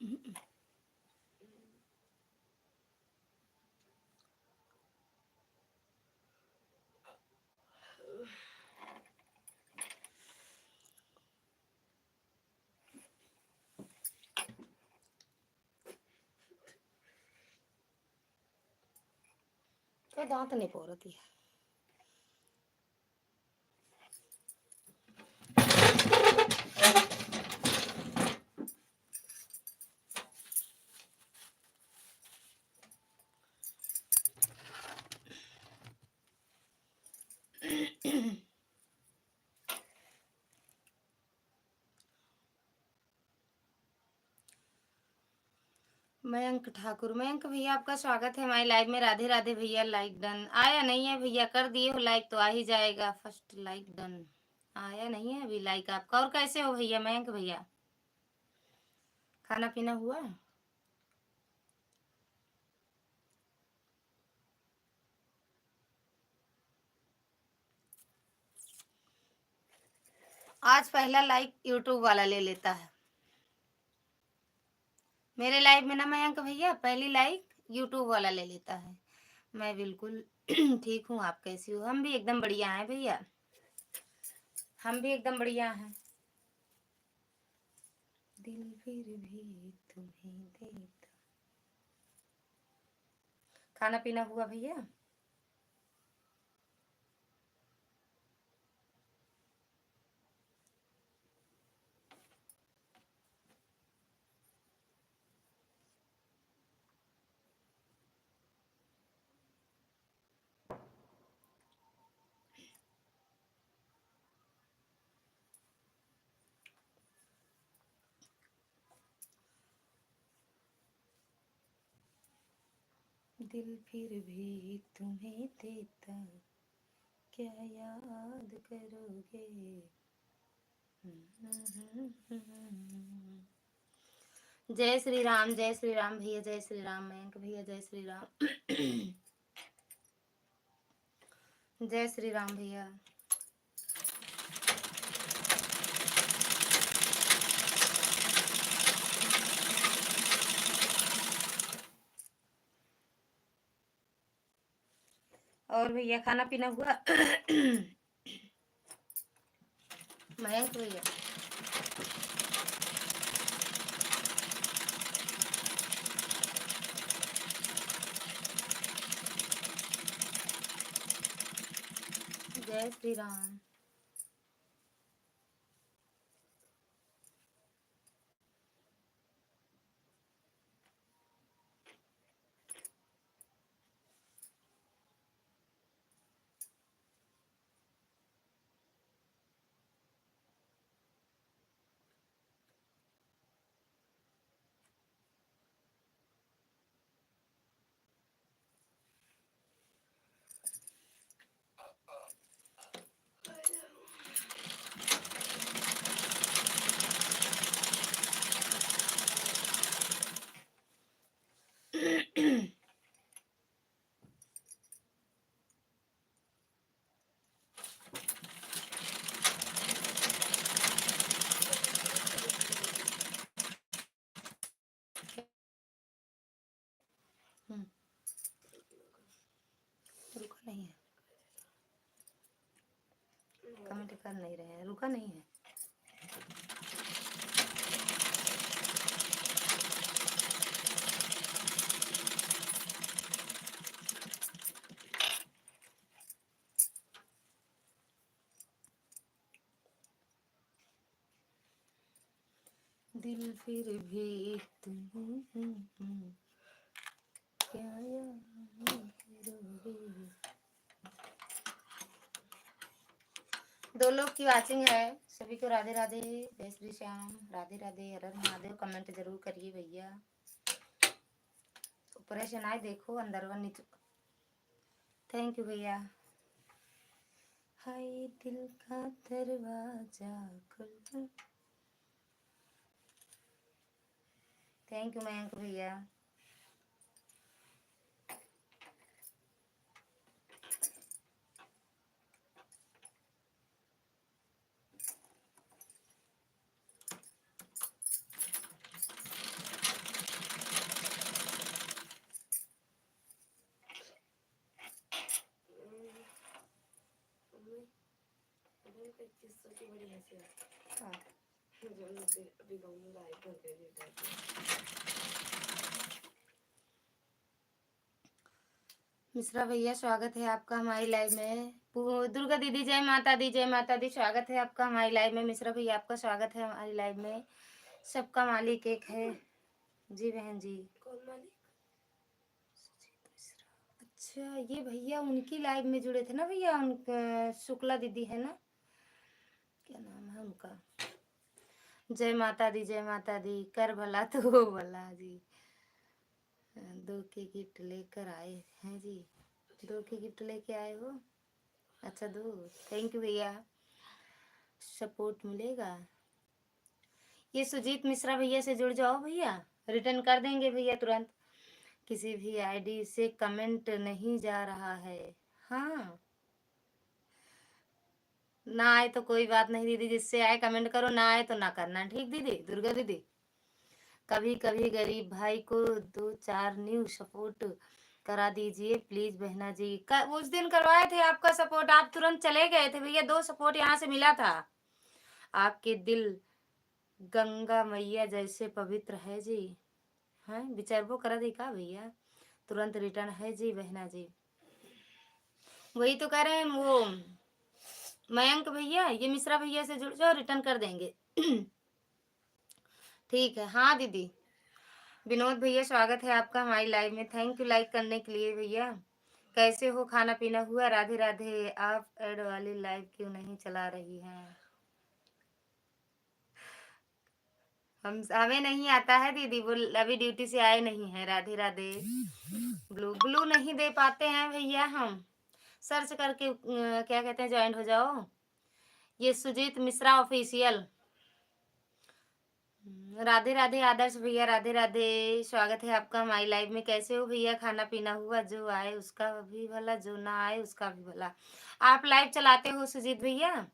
तो दांत नहीं पो रही है। मयंक ठाकुर, मयंक भैया आपका स्वागत है हमारी लाइव में। राधे राधे भैया। लाइक डन आया नहीं है भैया, कर दिए हो लाइक तो आ ही जाएगा। फर्स्ट लाइक डन आया नहीं है अभी लाइक आपका। और कैसे हो भैया मयंक भैया, खाना पीना हुआ? आज पहला लाइक यूट्यूब वाला ले लेता है मेरे लाइव में ना मयंक भैया, पहली लाइक यूट्यूब वाला ले लेता है। मैं बिल्कुल ठीक हूँ, आप कैसी हो? हम भी एकदम बढ़िया हैं भैया, हम भी एकदम बढ़िया हैं। दिल फिर भी तुम्हें देता। खाना पीना हुआ भैया? दिल फिर भी तुम्हें देता, क्या याद करोगे? जय श्री राम, जय श्री राम भैया, जय श्री राम मयंक भैया, जय श्री राम। जय श्री राम भैया। और भैया खाना पीना हुआ? मयंक भैया जय श्री राम। रुका नहीं है, कमेंट कर नहीं रहे हैं, रुका नहीं है। दिल फिर भी तुम क्या याद करोगे? दो लोग की वाचिंग है, सभी को राधे राधे, जय श्री श्याम, राधे राधे, हर हर महादेव। कमेंट जरूर करिए भैया। ऑपरेशन आए देखो अंदर व नीचे। थैंक यू भैया। हाय दिल का दरवाजा खुल। थैंक यू मयंक भैया। मिश्रा भैया स्वागत है आपका हमारी लाइव में। दुर्गा दीदी जय माता दी, स्वागत है आपका हमारी लाइव में। मिश्रा भैया आपका स्वागत है हमारी लाइव में। सबका मालिक एक है जी बहन जी। कौन मालिक? अच्छा ये भैया उनकी लाइव में जुड़े थे ना भैया, उनका शुक्ला दीदी है ना, क्या नाम है उनका। जय माता दी, कर भला तो भला जी। 2 के गिफ्ट लेकर आए हैं जी, 2 के गिफ्ट लेके आए हो। अच्छा 2, थैंक यू भैया, सपोर्ट मिलेगा। ये सुजीत मिश्रा भैया से जुड़ जाओ भैया, रिटर्न कर देंगे भैया तुरंत। किसी भी आईडी से कमेंट नहीं जा रहा है। हाँ ना आए तो कोई बात नहीं दीदी, जिससे आए कमेंट करो, ना आए तो ना करना, ठीक दीदी दुर्गा दीदी। कभी कभी गरीब भाई को 2-4 न्यू सपोर्ट करा दीजिए प्लीज बहना जी। उस दिन करवाए थे आपका सपोर्ट, आप तुरंत चले गए थे भैया। 2 सपोर्ट यहाँ से मिला था। आपके दिल गंगा मैया जैसे पवित्र है जी। हैं विचारबो करा दी का भैया, तुरंत रिटर्न है जी बहना जी। वही तो कह रहे हैं वो मयंक भैया, ये मिश्रा भैया से जुड़ जाओ, रिटर्न कर देंगे। ठीक है हाँ दीदी। विनोद भैया स्वागत है आपका हमारी लाइव में, थैंक यू लाइक करने के लिए भैया। कैसे हो, खाना पीना हुआ? राधे राधे। आप एड वाली लाइव क्यों नहीं चला रही हैं? हमें नहीं आता है दीदी, वो अभी ड्यूटी से आए नहीं है। राधे राधे। ब्लू नहीं दे पाते हैं भैया हम, सर्च करके क्या कहते हैं ज्वाइन हो जाओ। ये सुजीत मिश्रा ऑफिशियल। राधे राधे आदर्श भैया, राधे राधे, स्वागत है आपका हमारी लाइव में। कैसे हो भैया? खाना पीना हुआ? जो आए उसका भी भला, जो ना आए उसका भी भला। आप लाइव चलाते हो सुजीत भैया?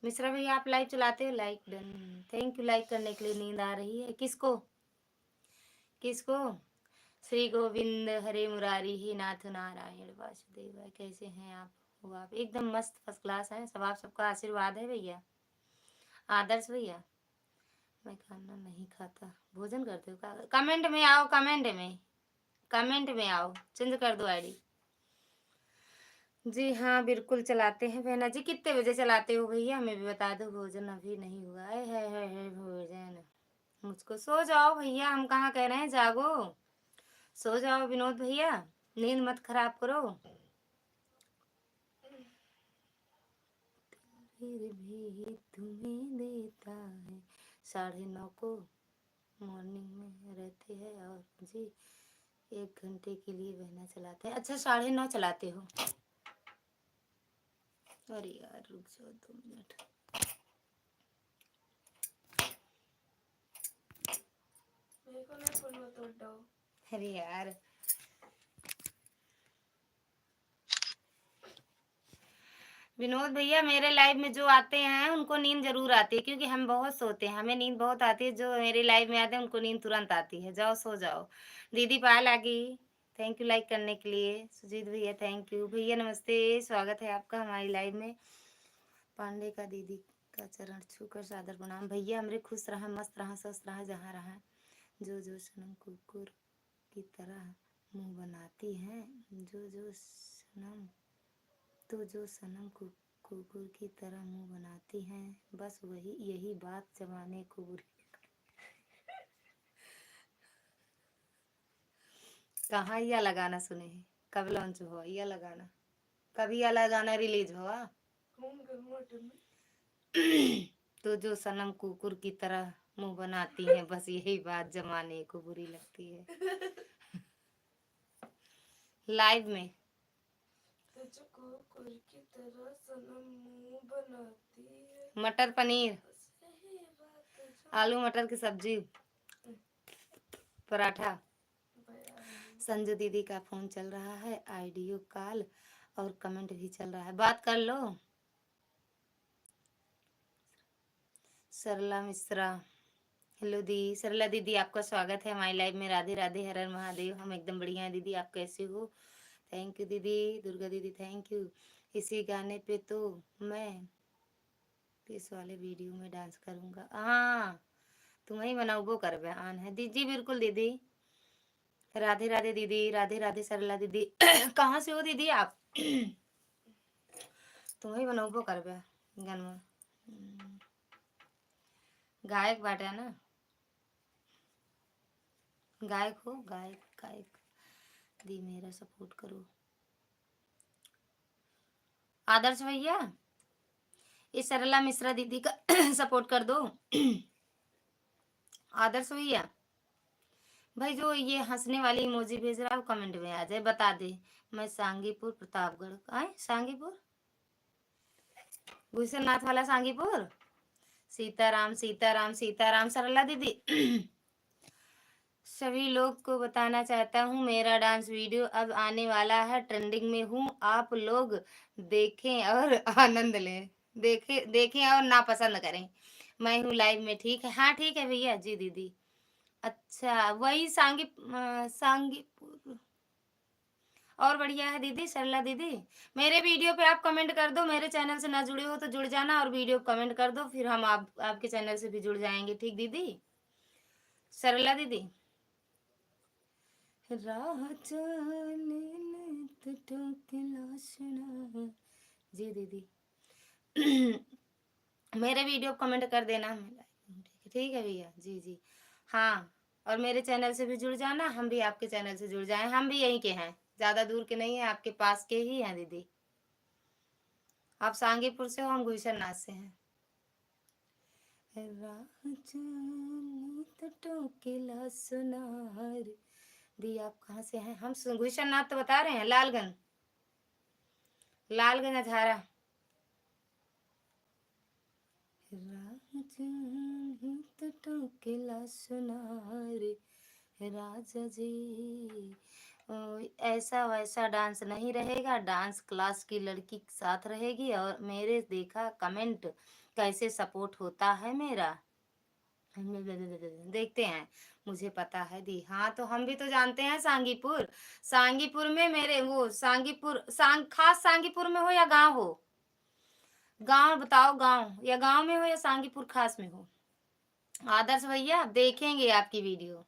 मिश्रा भैया आप लाइव चलाते हो? Like done, thank you like करने के लिए। नींद आ रही है किसको किसको? श्री गोविंद हरे मुरारी ही नाथ नारायण वासुदेव। कैसे हैं आप? हो आप एकदम मस्त फर्स्ट क्लास है, सब आप सबका आशीर्वाद है भैया। आदर्श भैया मैं खाना नहीं खाता, भोजन करते हो क्या? कमेंट में आओ, कमेंट में आओ, चेंज कर दो आईडी। जी हाँ बिल्कुल चलाते हैं बहना जी। कितने बजे चलाते हो भैया हमें भी बता दो। भोजन अभी नहीं हुआ है भोजन। मुझको सो जाओ भैया, हम कहाँ कह रहे हैं जागो, सो जाओ विनोद भैया, नींद मत खराब करो। फिर भी तुम्हें देता है 9:30 को मॉर्निंग में रहते हैं। और जी 1 घंटे के लिए बहना चलाते हैं। अच्छा 9:30 चलाते हो? अरे यार रुक जाओ 2 मिनट। मेरे को नहीं बोलना तो अरे यार विनोद भैया मेरे लाइव में जो आते हैं उनको नींद जरूर आती है, क्योंकि हम बहुत सोते हैं, हमें नींद बहुत आती है। जो मेरे लाइव में आते हैं उनको नींद तुरंत आती है। जाओ सो जाओ। दीदी पायल आ गई, थैंक यू लाइक करने के लिए। सुजीत भैया थैंक यू। भैया नमस्ते, स्वागत है आपका हमारी लाइव में। पांडे का दीदी का चरण छूकर सादर प्रणाम। भैया हमरे खुश रहा, मस्त रहा, स्वस्थ रहा, जहाँ रहा। जो सनम कुकुर की तरह मुंह बनाती हैं, जो सनम जो सनम कुकुर की तरह मुंह बनाती हैं, बस यही बात जमाने को बुरी। कहाँ यह लगाना सुने हैं? कब लॉन्च हुआ यह लगाना? कभी यह लगाना रिलीज हुआ? तो जो सनम कुकुर की तरह मुंह बनाती हैं, बस यही बात जमाने को बुरी लगती है। लाइव में तो जो कुकुर की तरह सनम मुंह बनाती है। मटर पनीर, आलू मटर की सब्जी, पराठा। संजू दीदी का फोन चल रहा है, आइडियो कॉल और कमेंट भी चल रहा है, बात कर लो। सरला मिश्रा, हेलो दी सरला दीदी, आपका स्वागत है हमारी लाइव में। राधे राधे, हर हर महादेव। हम एकदम बढ़िया हैं दीदी, आप कैसे हो? थैंक यू दीदी। दुर्गा दीदी थैंक यू। इसी गाने पे तो मैं इस वाले वीडियो में डांस करूंगा। हाँ तुम्हें बनाऊबो करबे आन है दीदी, बिल्कुल दीदी। राधे राधे दीदी, राधे राधे सरला दीदी। कहाँ से हो दीदी आप? तुम्हें बनाऊबो करबे गनमा। गायक बाटे ना, गायक हो, गायक गायक दी मेरा सपोर्ट करो। आदर्श भैया इस सरला मिश्रा दीदी का सपोर्ट कर दो। आदर्श भैया भाई जो ये हंसने वाली इमोजी भेज रहा है कमेंट में आ जाए, बता दे। मैं सांगीपुर प्रतापगढ़ आए, सांगीपुर भूषणनाथ वाला सांगीपुर। सीताराम सीताराम सीताराम सरला दीदी। सभी लोग को बताना चाहता हूँ मेरा डांस वीडियो अब आने वाला है, ट्रेंडिंग में हूँ, आप लोग देखें और आनंद लें। देखें और नापसंद करें। मैं हूँ लाइव में, ठीक है? हाँ ठीक है भैया जी दीदी। अच्छा वही सांगीपुर और बढ़िया है दीदी सरला दीदी। मेरे वीडियो पे आप कमेंट कर दो, मेरे चैनल से ना जुड़े हो तो जुड़ जाना और वीडियो कमेंट कर दो, फिर हम आपके चैनल से भी जुड़ जाएंगे, ठीक दीदी? सरला दीदी राह जी दीदी। मेरे वीडियो कमेंट कर देना, ठीक है भैया जी जी। हाँ और मेरे चैनल से भी जुड़ जाना, हम भी आपके चैनल से जुड़ जाएं, हम भी यहीं के हैं, ज्यादा दूर के नहीं है, आपके पास के ही हैं दीदी। आप सांगीपुर से हो, हम गुलशननाथ से हैं। सुनार दी आप कहाँ से हैं? हम गुलशननाथ तो बता रहे हैं, लालगंज, लालगंज अझारा। सुनार राजा जी ऐसा वैसा डांस नहीं रहेगा, डांस क्लास की लड़की के साथ रहेगी। और मेरे देखा कमेंट कैसे सपोर्ट होता है मेरा, देखते हैं। मुझे पता है दी, हाँ तो हम भी तो जानते हैं सांगीपुर। सांगीपुर में मेरे वो सांगीपुर खास सांगीपुर में हो या गांव हो? गांव बताओ, गांव या गांव में हो या सांगीपुर खास में हो? आदर्श भैया देखेंगे आपकी वीडियो,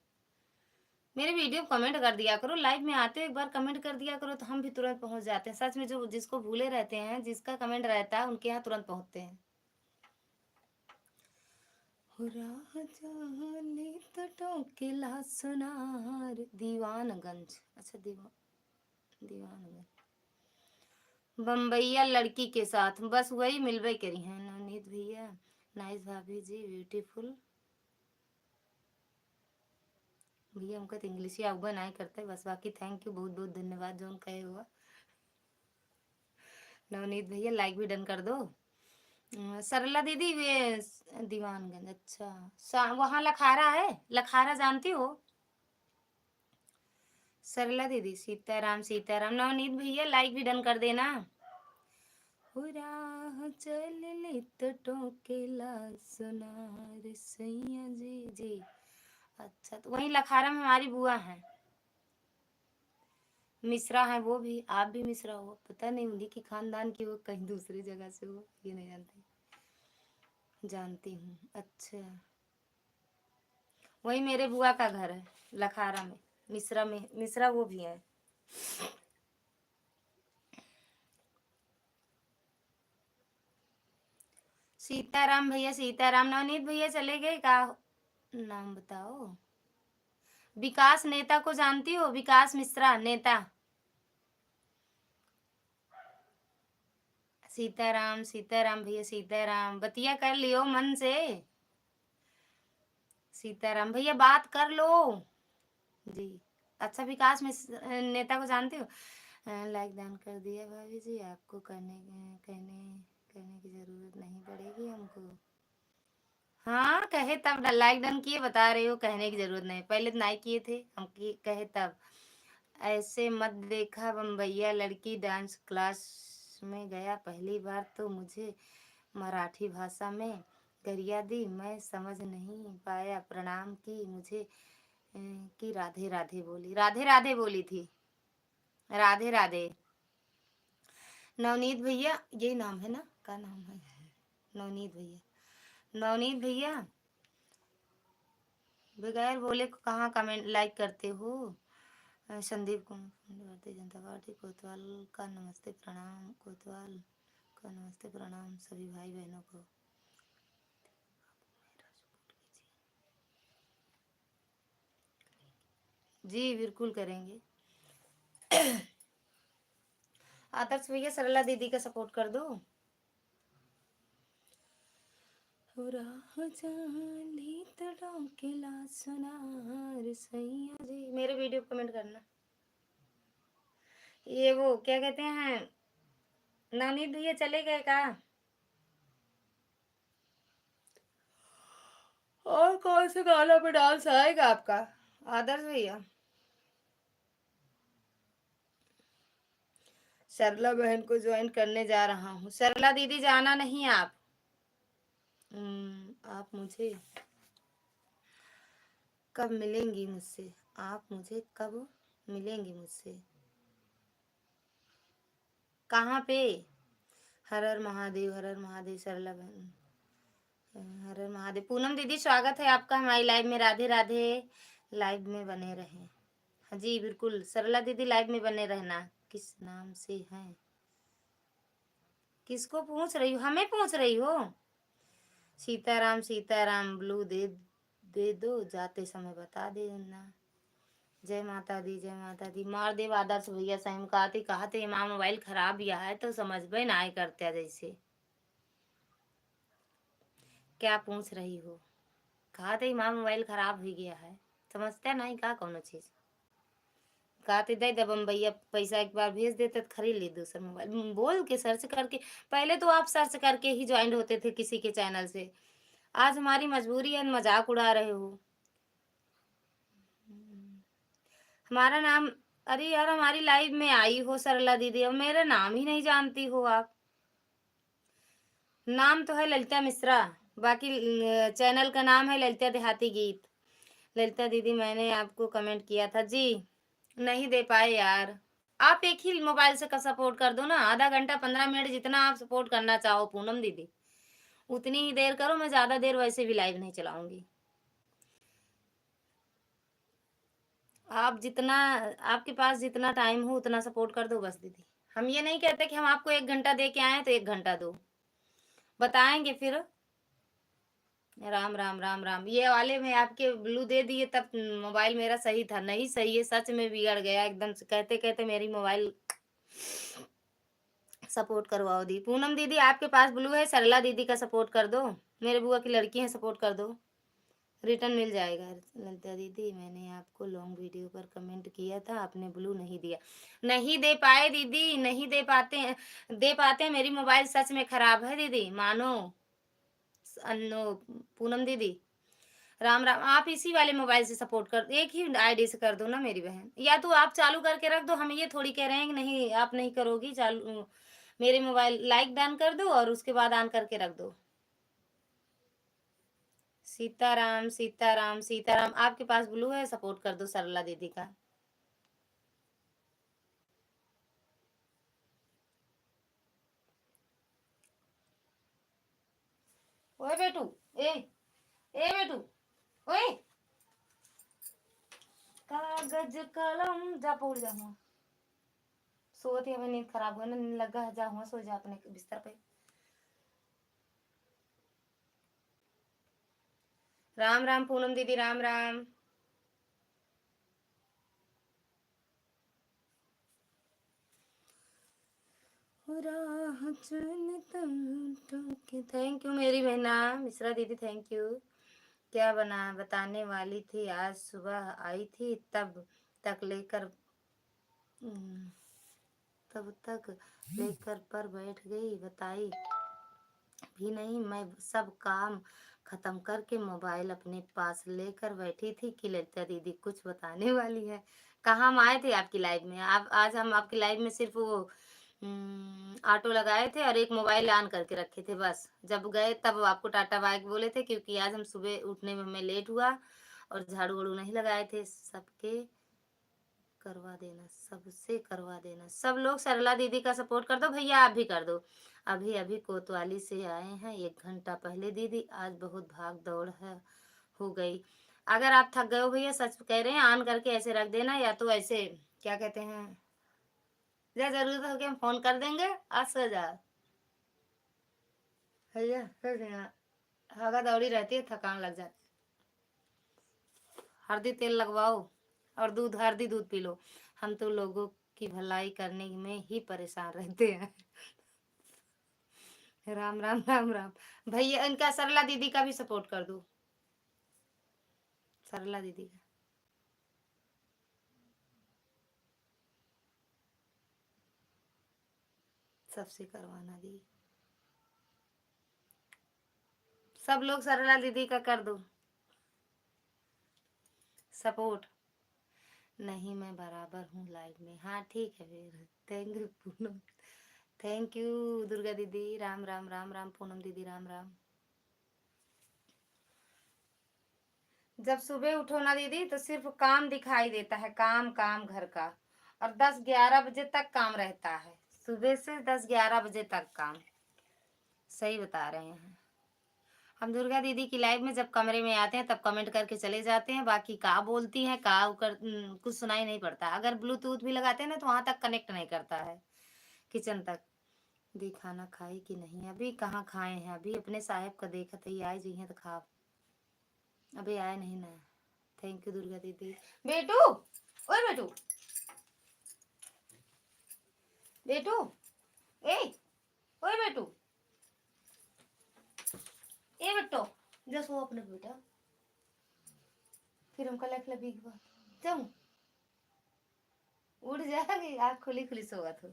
मेरे वीडियो कमेंट कर दिया करो, लाइव में आते हो एक बार कमेंट कर दिया करो तो हम भी तुरंत पहुंच जाते हैं। सच में जो जिसको भूले रहते हैं, जिसका कमेंट रहता है उनके यहाँ तुरंत पहुंचते हैं। किला सुनार दीवानगंज, अच्छा दीवानगंज बम्बैया लड़की के साथ, बस वही मिलवे करी है। नवनीत भैया नाइस, भाभी जी ब्यूटीफुल। भैया हमका तो इंग्लिश ही आउगा नहीं करते बस, बाकी थैंक यू, बहुत बहुत धन्यवाद जो कहे हुआ। नवनीत भैया लाइक भी डन कर दो। सरला दीदी वे दीवानगंज, अच्छा वहाँ लखारा है, लखारा जानती हो? सरला दीदी सीताराम सीताराम। नवनीत भैया लाइक भी डन कर देना। चल ले तो टोकेला सुनार सैया जी जी। अच्छा तो वहीं लखारा में हमारी बुआ है, मिश्रा है वो भी, आप भी मिश्रा हो, पता नहीं उन्हीं की खानदान की हो, कहीं दूसरी जगह से हो, ये नहीं जानती। जानती हूँ, अच्छा वही मेरे बुआ का घर है लखारा में, मिश्रा वो भी है। सीताराम भैया सीताराम। नवनीत भैया चले गए का? नाम बताओ। विकास नेता को जानती हो? विकास मिश्रा नेता। सीताराम सीताराम भैया सीताराम, बतिया कर लियो मन से। सीताराम भैया बात कर लो जी। अच्छा विकास नेता को जानते हो? लाइक दान कर दिया भाभी जी, आपको कहने की जरूरत नहीं पड़ेगी हमको। हाँ कहे तब लाइक डन किए, बता रहे हो कहने की जरूरत नहीं, पहले तो नहीं किए थे हम कहे तब। ऐसे मत देखा बम्बैया लड़की डांस क्लास में गया पहली बार तो मुझे मराठी भाषा में गरिया दी, मैं समझ नहीं पाया, प्रणाम की मुझे कि राधे राधे बोली, राधे राधे बोली थी, राधे राधे। नवनीत भैया यही नाम है ना, का नाम है नवनीत भैया, नवनीत भैया बगैर बोले कहाँ कमेंट लाइक करते हो। संदीप कुमार भारतीय जनता पार्टी कोतवाल का नमस्ते प्रणाम, कोतवाल का नमस्ते प्रणाम सभी भाई बहनों को। जी बिल्कुल करेंगे। आदर्श भैया सरला दीदी का सपोर्ट कर दो। मेरे वीडियो कमेंट करना। ये वो क्या कहते हैं, नवनीत भैया चले गए का? और कौन से गाना पे डांस आएगा आपका आदर्श भैया? सरला बहन को ज्वाइन करने जा रहा हूँ। सरला दीदी जाना नहीं आप। आप मुझे कब मिलेंगी मुझसे? आप मुझे कब मिलेंगी मुझसे? कहाँ पे? हर हर महादेव, हर हर महादेव। सरला बहन हर हर महादेव। पूनम दीदी स्वागत है आपका हमारी लाइव में। राधे राधे। लाइव में बने रहें। हाँ जी बिल्कुल सरला दीदी लाइव में बने रहना। किस नाम से हैं? किसको पूछ रही हो? हमें पूछ रही हो? सीताराम सीताराम ब्लू दे दो, जाते समय बता देना। जय माता दी, जय माता दी। मार देव आदर्श भैया सही कहते माँ मोबाइल खराब या है तो समझ में ना आए करते जैसे। क्या पूछ रही हो? कहते माँ मोबाइल खराब हो गया है, समझते नहीं का कौन चीज। कहते दे दब हम भैया पैसा एक बार भेज देते तो खरीद ली दूसरा मोबाइल। बोल के सर्च करके, पहले तो आप सर्च करके ही ज्वाइन होते थे किसी के चैनल से। आज हमारी मजबूरी है, मजाक उड़ा रहे हो। हमारा नाम, अरे यार हमारी लाइव में आई हो सरला दीदी और मेरा नाम ही नहीं जानती हो आप। नाम तो है ललिता मिश्रा, बाकी चैनल का नाम है ललिता देहाती गीत। ललिता दीदी मैंने आपको कमेंट किया था जी, नहीं दे पाए यार। आप एक ही मोबाइल से का सपोर्ट कर दो ना, आधा घंटा 15 मिनट जितना आप सपोर्ट करना चाहो पूनम दीदी उतनी ही देर करो। मैं ज्यादा देर वैसे भी लाइव नहीं चलाऊंगी। आप जितना, आपके पास जितना टाइम हो उतना सपोर्ट कर दो बस दीदी। हम ये नहीं कहते कि हम आपको 1 घंटा दे के आए तो 1 घंटा दो, बताएंगे फिर। राम राम राम राम। ये वाले में आपके ब्लू दे दिए तब मोबाइल मेरा सही था, नहीं सही है सच में बिगड़ गया एकदम से। कहते कहते मेरी मोबाइल सपोर्ट करवाओ दी। पूनम दीदी आपके पास ब्लू है, सरला दीदी का सपोर्ट कर दो। मेरे बुआ की लड़की है, सपोर्ट कर दो, रिटर्न मिल जाएगा। ललिता दीदी मैंने आपको लॉन्ग वीडियो पर कमेंट किया था, आपने ब्लू नहीं दिया। नहीं दे पाए दीदी, नहीं दे पाते हैं, दे पाते हैं। मेरी मोबाइल सच में खराब है दीदी, मानो। अन्नो पूनम दीदी राम राम। आप इसी वाले मोबाइल से सपोर्ट कर, एक ही आईडी से कर दो ना मेरी बहन, या तो आप चालू करके रख दो। हम ये थोड़ी कह रहे हैं कि नहीं आप नहीं करोगी चालू। मेरे मोबाइल लाइक डन कर दो और उसके बाद ऑन करके रख दो। सीताराम सीताराम सीताराम। आपके पास ब्लू है, सपोर्ट कर दो सरला दीदी का। ओए बेटू, ए बेटू, ओए कागज कलम जा पौड़ जा हुआ। सोती हमें नींद खराब हुआ ना, नींद लगा जा हुआ, सो जा अपने बिस्तर पे। राम राम पूनम दीदी राम राम। थैंक यू मेरी बहना मिश्रा दीदी, थैंक यू। क्या बताने वाली थी? आज सुबह आई थी तब तक लेकर पर बैठ गई, बताई भी नहीं। मैं सब काम खत्म करके मोबाइल अपने पास लेकर बैठी थी कि ललिता दीदी कुछ बताने वाली है। कहाँ हम आए थे आपकी लाइव में? आप आज हम आपकी लाइव में सिर्फ वो ऑटो लगाए थे और एक मोबाइल ऑन करके रखे थे बस। जब गए तब आपको टाटा बाय बोले थे, क्योंकि आज हम सुबह उठने में हमें लेट हुआ और झाड़ू वाड़ू नहीं लगाए थे सबके करवा देना, सबसे करवा देना। सब लोग सरला दीदी का सपोर्ट कर दो भैया, आप भी कर दो। अभी अभी कोतवाली से आए हैं 1 घंटा पहले दीदी, आज बहुत भाग दौड़ है हो गई। अगर आप थक गए हो भैया, सच कह रहे हैं, ऑन करके ऐसे रख देना, या तो ऐसे क्या कहते हैं, जब जरूरत होगी हम फोन कर देंगे, आज सो जाओ भैया, सो जाना। हवा दौड़ी रहती है, थकान लग जाती। हल्दी तेल लगवाओ और दूध, हल्दी दूध पी लो। हम तो लोगों की भलाई करने में ही परेशान रहते हैं। राम राम राम राम। भैया इनका सरला दीदी का भी सपोर्ट कर दो, सरला दीदी का। सबसे करवाना दी, सब लोग सरला दीदी का कर दो सपोर्ट। नहीं मैं बराबर हूँ लाइव में। हाँ ठीक है फिर, thank you Poonam, thank you Durga दीदी। राम राम राम राम पूनम दीदी, राम राम। जब सुबह उठो ना दीदी तो सिर्फ काम दिखाई देता है, काम काम घर का, और 10-11 बजे तक काम रहता है, सुबह से 10-11 बजे तक काम। सही बता रहे हैं। हम दुर्गा दीदी की लाइव में जब कमरे में आते हैं तब कमेंट करके चले जाते हैं, बाकी का बोलती हैं का कुछ सुनाई नहीं पड़ता। अगर ब्लूटूथ भी लगाते हैं ना तो वहां तक कनेक्ट नहीं करता है, किचन तक। दी खाना खाई कि नहीं? अभी कहाँ खाए हैं, अभी अपने साहेब का देखा थे, आए जी हैं तो खाओ, अभी आए नहीं ना। थैंक यू दुर्गा दीदी। बेटू, ओए बेटू, बेटू, ए, ओए बेटू, ए बेटो, जा सो अपने बेटा, फिर हम कल अगला भीग बात जाऊं, उड़ जाएगी, आँख खुली खुली सोगा तो।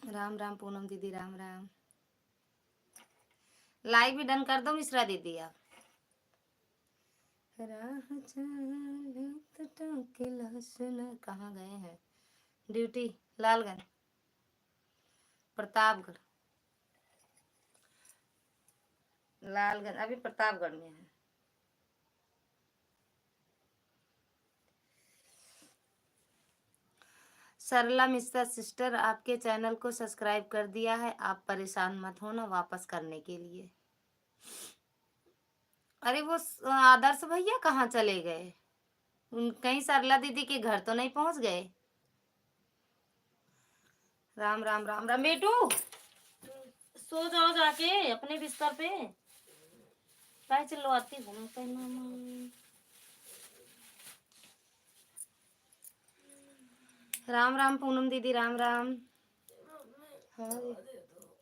राम राम पूनम दीदी, राम राम। लाइक भी डन कर दो मिश्रा दीदी आप। राह चले तो टंके लहसुन, कहाँ गए हैं? ड्यूटी लालगंज, प्रतापगढ़, लालगंज, अभी प्रतापगढ़ में है। सरला मिश्रा सिस्टर, आपके चैनल को सब्सक्राइब कर दिया है, आप परेशान मत होना वापस करने के लिए। अरे वो आदर्श भैया कहाँ चले गए? कहीं सरला दीदी के घर तो नहीं पहुंच गए? राम राम राम राम। बेटू सो जाओ जाके अपने बिस्तर पे, काय चलो आती हूँ। राम राम पूनम दीदी, राम राम। हाँ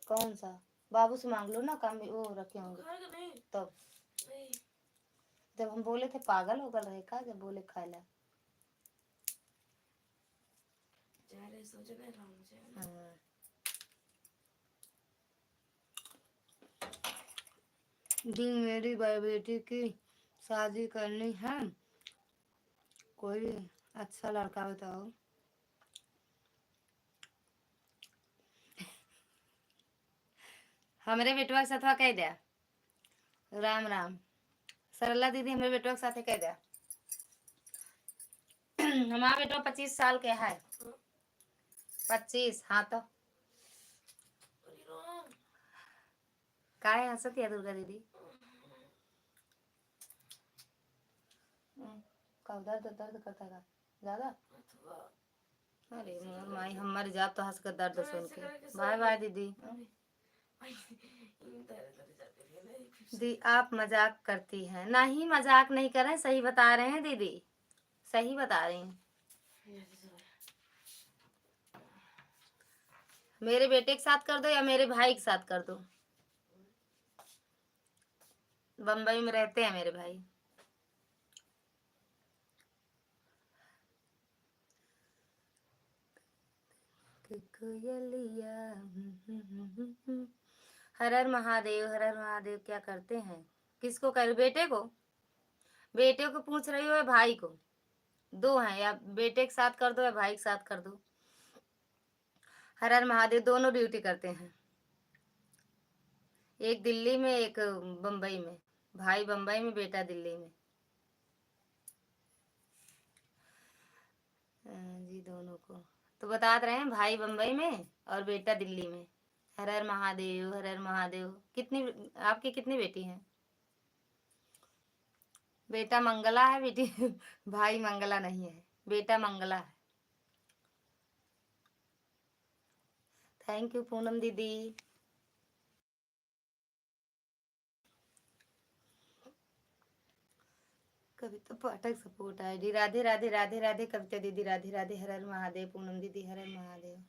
कौन सा? बाबू से मांग लो ना, काम वो रखे होंगे तब। जब हम बोले थे पागल हो गल रहे का, जब बोले खाला। हाँ। जी मेरी बेटी की शादी करनी है, कोई अच्छा लड़का बताओ। हमारे बेटवा के साथ कह दिया। राम राम। सरला दीदी हमारे बेटवा के साथ कह दिया। हमारा बेटवा 25 साल के है। 25, हाँ तो काहे हंसत है दुर्गा दीदी? का दर्द दर्द करता है ज्यादा? अरे मोर माई, हम मर जाब तो हंस कर दर्द सुन के। बाय बाय दीदी। दी आप मजाक करती हैं? नहीं मजाक नहीं कर रहे, सही बता रहे हैं दीदी, सही बता रही हैं। मेरे बेटे के साथ कर दो या मेरे भाई के साथ कर दो। बम्बई में रहते हैं मेरे भाई। हर हर महादेव, हर हर महादेव। क्या करते हैं? किसको कर? बेटे को? बेटे को पूछ रही हो या भाई को? दो हैं, या बेटे के साथ कर दो या भाई के साथ कर दो। हर हर महादेव। दोनों ड्यूटी करते हैं, एक दिल्ली में एक बम्बई में। भाई बम्बई में, बेटा दिल्ली में। जी दोनों को तो बता रहे हैं, भाई बम्बई में और बेटा दिल्ली में। हर हर महादेव, हर हर महादेव। कितनी आपकी कितनी बेटी हैं? बेटा मंगला है, बेटी भाई मंगला नहीं है, बेटा मंगला है। थैंक यू पूनम दीदी। कविता पाठक सपोर्ट आईडी। राधे राधे राधे राधे कविता दीदी, राधे राधे। हर हर महादेव पूनम दीदी, हर हर महादेव।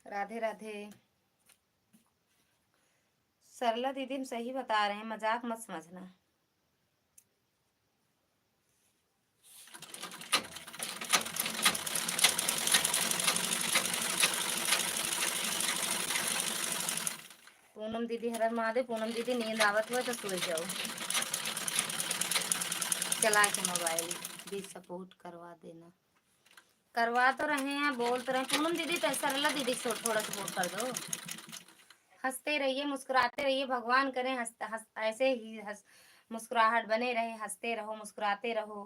राधे राधे। सरला दीदी हम सही बता रहे हैं, मजाक मत समझना। पूनम दीदी हर हर महादेव। पूनम दीदी नींद आवत हुआ तो सो जाओ, चला के मोबाइल भी सपोर्ट करवा देना। करवा तो रहे हैं, बोल तो रहे। पूनम दीदी तो सरला दीदी को थोड़ा सपोर्ट कर दो। हंसते रहिए, मुस्कुराते रहिए, भगवान करें ऐसे ही मुस्कुराहट बने रहे, हंसते रहो, मुस्कुराते रहो।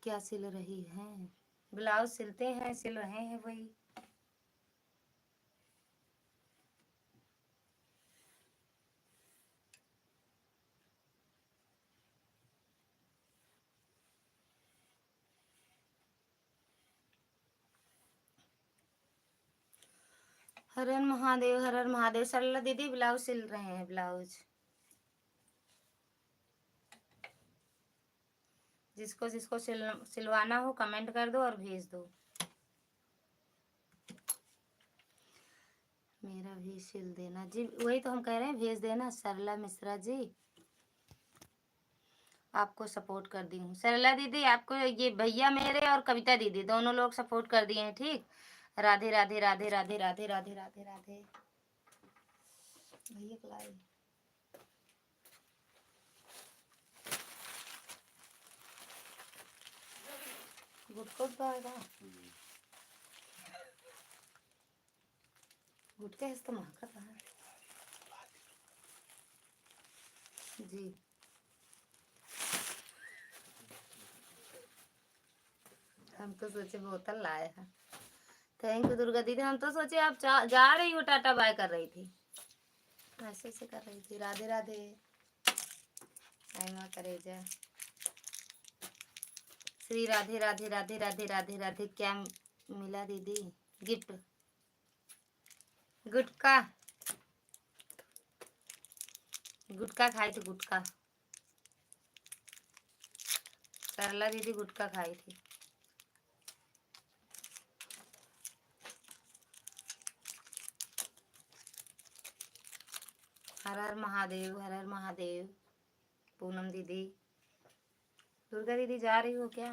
क्या सिल रही हैं? ब्लाउज सिलते हैं, सिल रहे हैं वही। हर हर महादेव, हर हर महादेव। सरला दीदी ब्लाउज सिल रहे हैं, ब्लाउज। जिसको जिसको सिलवाना हो कमेंट कर दो और भेज दो। मेरा भी सिल देना जी, वही तो हम कह रहे हैं, भेज देना। सरला मिश्रा जी आपको सपोर्ट कर दी हूँ। सरला दीदी आपको, ये भैया मेरे और कविता दीदी दोनों लोग सपोर्ट कर दिए हैं, ठीक। राधे राधे राधे राधे राधे राधे राधे राधे। भैया कलाई गुटको पाएगा, गुटके इस्तेमाल कर रहा है जी। हम तो सोचे बोतल लाए हैं। थैंक यू दुर्गा दीदी। हम तो सोचे आप जा रही हो, टाटा बाय कर रही थी, ऐसे ऐसे कर रही थी। राधे राधे। आईमा करेजा। श्री राधे राधे राधे राधे राधे राधे। क्या मिला दीदी गिफ्ट? गुटका, गुटका खाई थी, गुटका। सरला दीदी गुटका खाई थी। हर हर महादेव, हर हर महादेव। पूनम दीदी। दुर्गा दीदी जा रही हो क्या?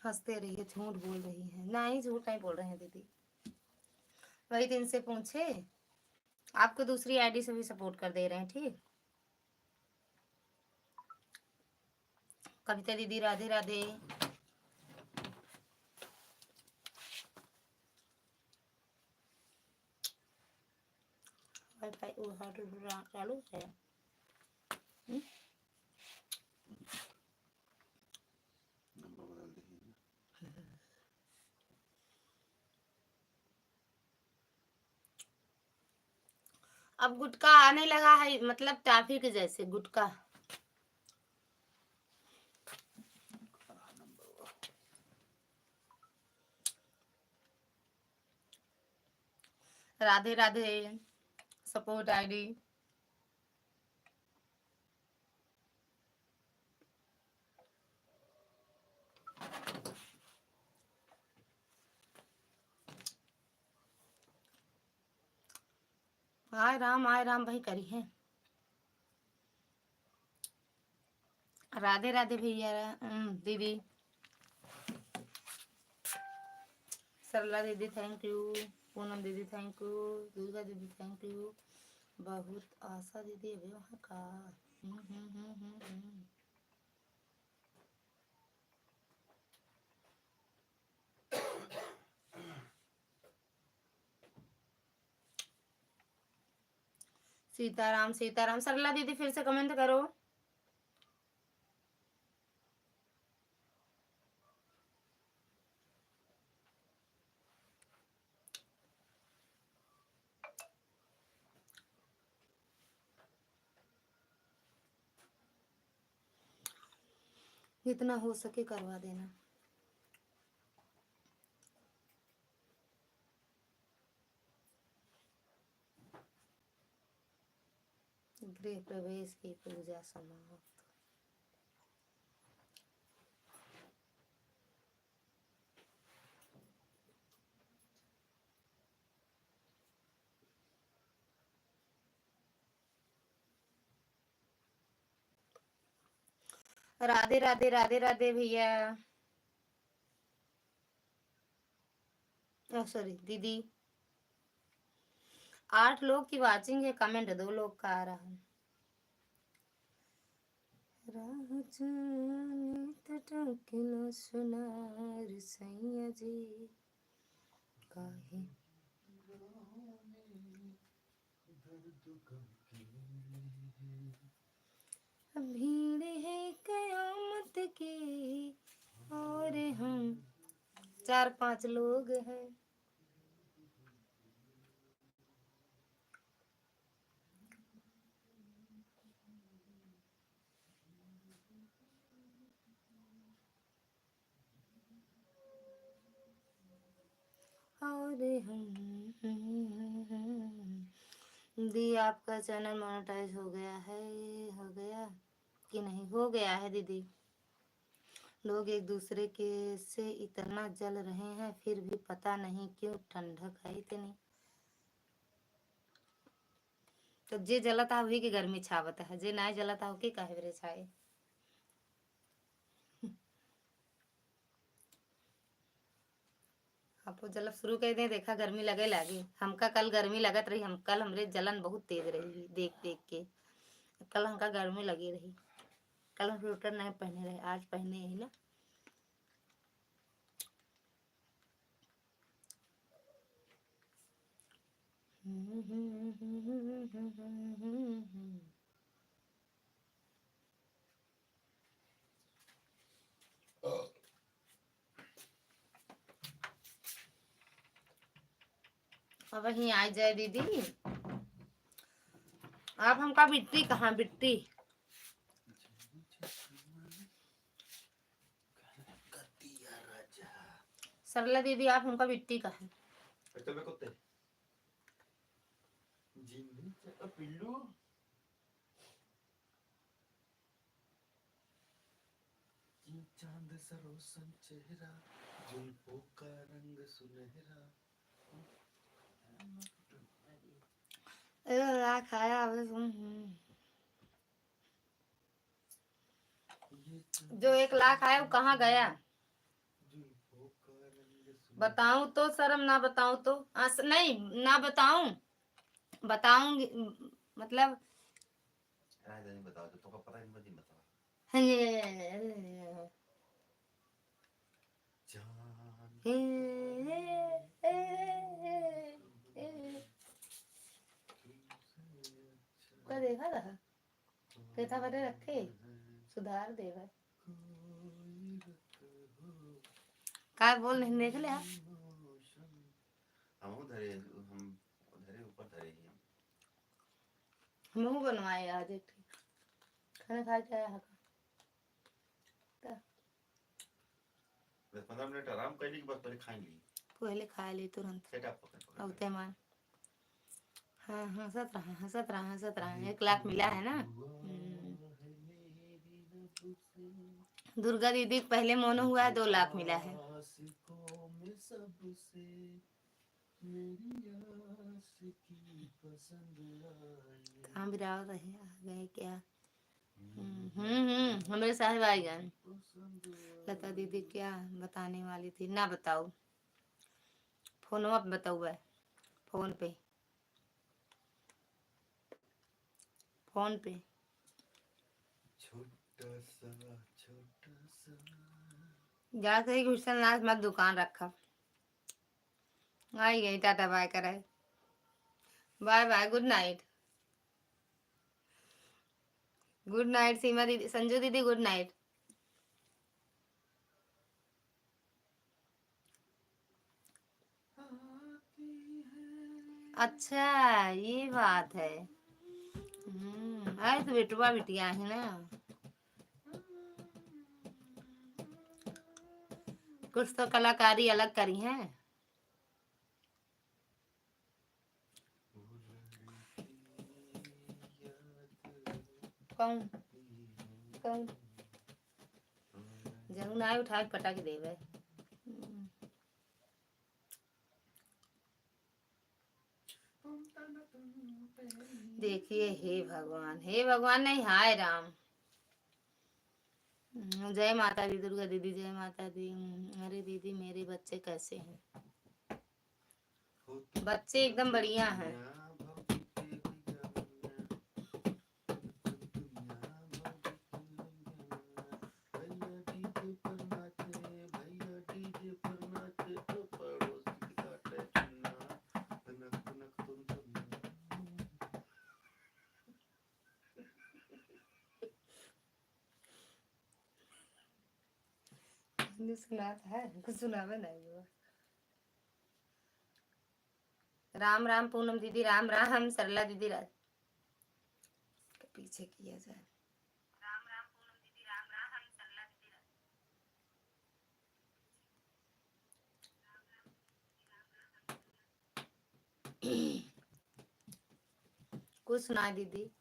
हंसते रहिए, झूठ बोल रही है। नहीं, झूठ नहीं बोल रहे हैं दीदी। वही दिन से पूछे, आपको दूसरी आईडी से भी सपोर्ट कर दे रहे हैं, ठीक। कविता दीदी राधे राधे। वाईफाई चालू है। अब गुटका आने लगा है, मतलब टाफी के जैसे गुटका। राधे राधे। Support ID. आए राम भाई करी है। राधे राधे भैया दीदी। सरला दीदी थैंक यू। पूनम दीदी थैंक यू। दुर्गा दीदी थैंक यू। बहुत आशा दीदी अभी वहाँ का। सीताराम सीताराम। सरला दीदी फिर से कमेंट करो। जितना हो सके करवा देना। गृह प्रवेश की पूजा समाप्त। राधे राधे राधे राधे भैया। सॉरी दीदी। 8 लोग की वाचिंग है, कमेंट 2 लोग का आ रहा है। राह जाने तटकलो सुनार सैया जी काहे भीड़ है कयामत की और हम 4-5 लोग हैं। और दी आपका चैनल मोनेटाइज हो गया है, हो गया कि नहीं? हो गया है दीदी। लोग एक दूसरे के से इतना जल रहे हैं फिर भी पता नहीं क्यों ठंडक है इतनी। तो जे जलता हुई की गर्मी छावत है, जे ना जलता हो के काहे बरे छाए। आपको जलब शुरू कर दे, देखा गर्मी लगे लागे। हमका कल गर्मी लगत रही, हम कल हमरे जलन बहुत तेज रही देख देख के। कल हमका गर्मी लगी रही। कल हम स्वेटर नहीं पहने रहे, आज पहने ही ना। अब वहीं आ जाए दीदी। आप हमका बिट्टी कहाँ बिट्टी? सरला दीदी आप हमका बिट्टी कहाँ? पिल्लू चांद सरोसन चेहरा जुल्फों का रंग सुनहरा। खाया जो 1 लाख आया वो कहाँ गया? बताऊं तो शर्म ना बताऊं तो नहीं ना बताऊं, बताऊंगी मतलब नहीं बताओ तो पता ही नहीं बताओ। देखा था कैसा बड़े रखे सुधार देगा का बोल नहीं देख ले आप। हम धरे ऊपर धरे ही हम बनवाए आज एक खाना खा के आया 15 मिनट आराम करने के बाद पहले खाएंगे। पहले खा ली तुरंत और तेमान। हाँ हंसत रहा 1 लाख मिला है ना। दुर्गा दीदी पहले मोनो हुआ है 2 लाख मिला है। कहाँ बिराव रहे आ गए क्या? हमारे साहिब आई गए। लता दीदी क्या बताने वाली थी ना बताओ, फोन पे बताओ फोन पे। फोन पे। छोटा सा जाते ही क्वेश्चन लास्ट मत दुकान रखा। आई गई, टाटा बाय कराए, bye bye, good night. Good night Seema दीदी, संजू दीदी गुड नाइट। अच्छा ये बात है। अरे तो बेटुआ बिटिया है ना, कुछ तो कलाकारी अलग करी है। कौन कौन जरूर ना उठा के पटक देवे। देखिए, हे भगवान नहीं, हाय राम। जय माता दी, दुर्गा दीदी जय माता दी। अरे दीदी मेरे बच्चे कैसे हैं? बच्चे एकदम बढ़िया हैं। सुनाता है, कुछ सुनावे नहीं हुआ। राम राम पूनम दीदी, राम राम सरला दीदी, राज पीछे किया जाए। राम राम पूनम दीदी, राम राम सरला दीदी, कुछ सुना दीदी।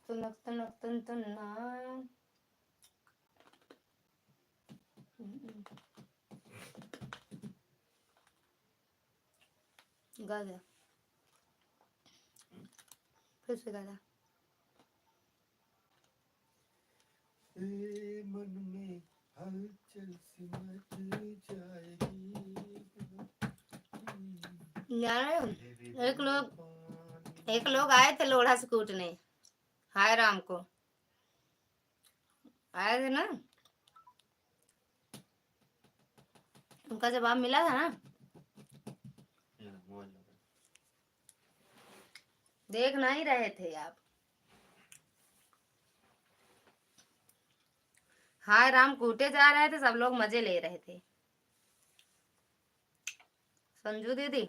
तुनक तुनक तुन तुन ना। गा जा, फिर से गा जा। मन में हलचल सी मच जाएगी। एक लोग आए थे लोढ़ा से कूटने, हाय राम को आए थे ना, उनका जवाब मिला था ना। देख नहीं रहे थे आप। हाय राम कूटे जा रहे थे, सब लोग मजे ले रहे थे। संजू दीदी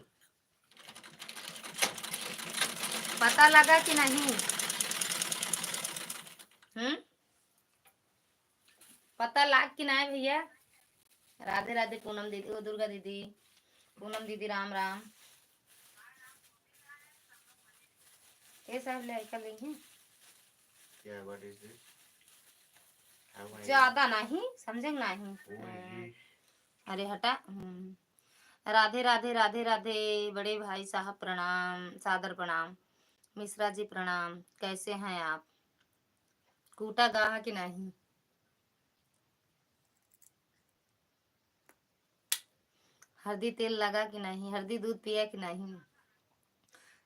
पता लगा कि नहीं? पता लग कि नहीं भैया? राधे राधे पूनम दीदी, वो दुर्गा दीदी, पूनम दीदी राम राम। ये सब लेकर लेंगे, ज्यादा नहीं समझे नहीं। अरे हटा। राधे राधे राधे राधे बड़े भाई साहब प्रणाम, सादर प्रणाम। मिश्रा जी प्रणाम, कैसे हैं आप? कूटा गाहा कि नहीं? हल्दी तेल लगा कि नहीं? हल्दी दूध पिया कि नहीं?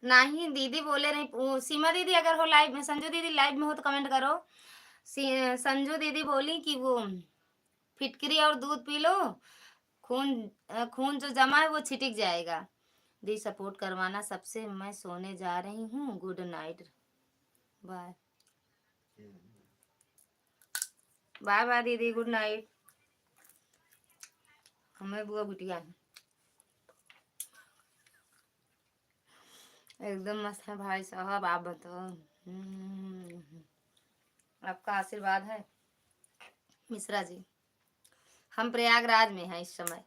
नहीं दीदी बोले नहीं। सीमा दीदी अगर हो लाइव में, संजू दीदी लाइव में हो तो कमेंट करो। संजू दीदी बोली कि वो फिटकरी और दूध पी लो, खून जो जमा है वो छिटक जाएगा। दी सपोर्ट करवाना सबसे। मैं सोने जा रही हूँ, good night, bye bye bye दीदी, गुड नाइट। हमें बुआ बिटिया है, एकदम मस्त है भाई साहब। आप बताओ, आपका आशीर्वाद है मिश्रा जी। हम प्रयागराज में हैं इस समय।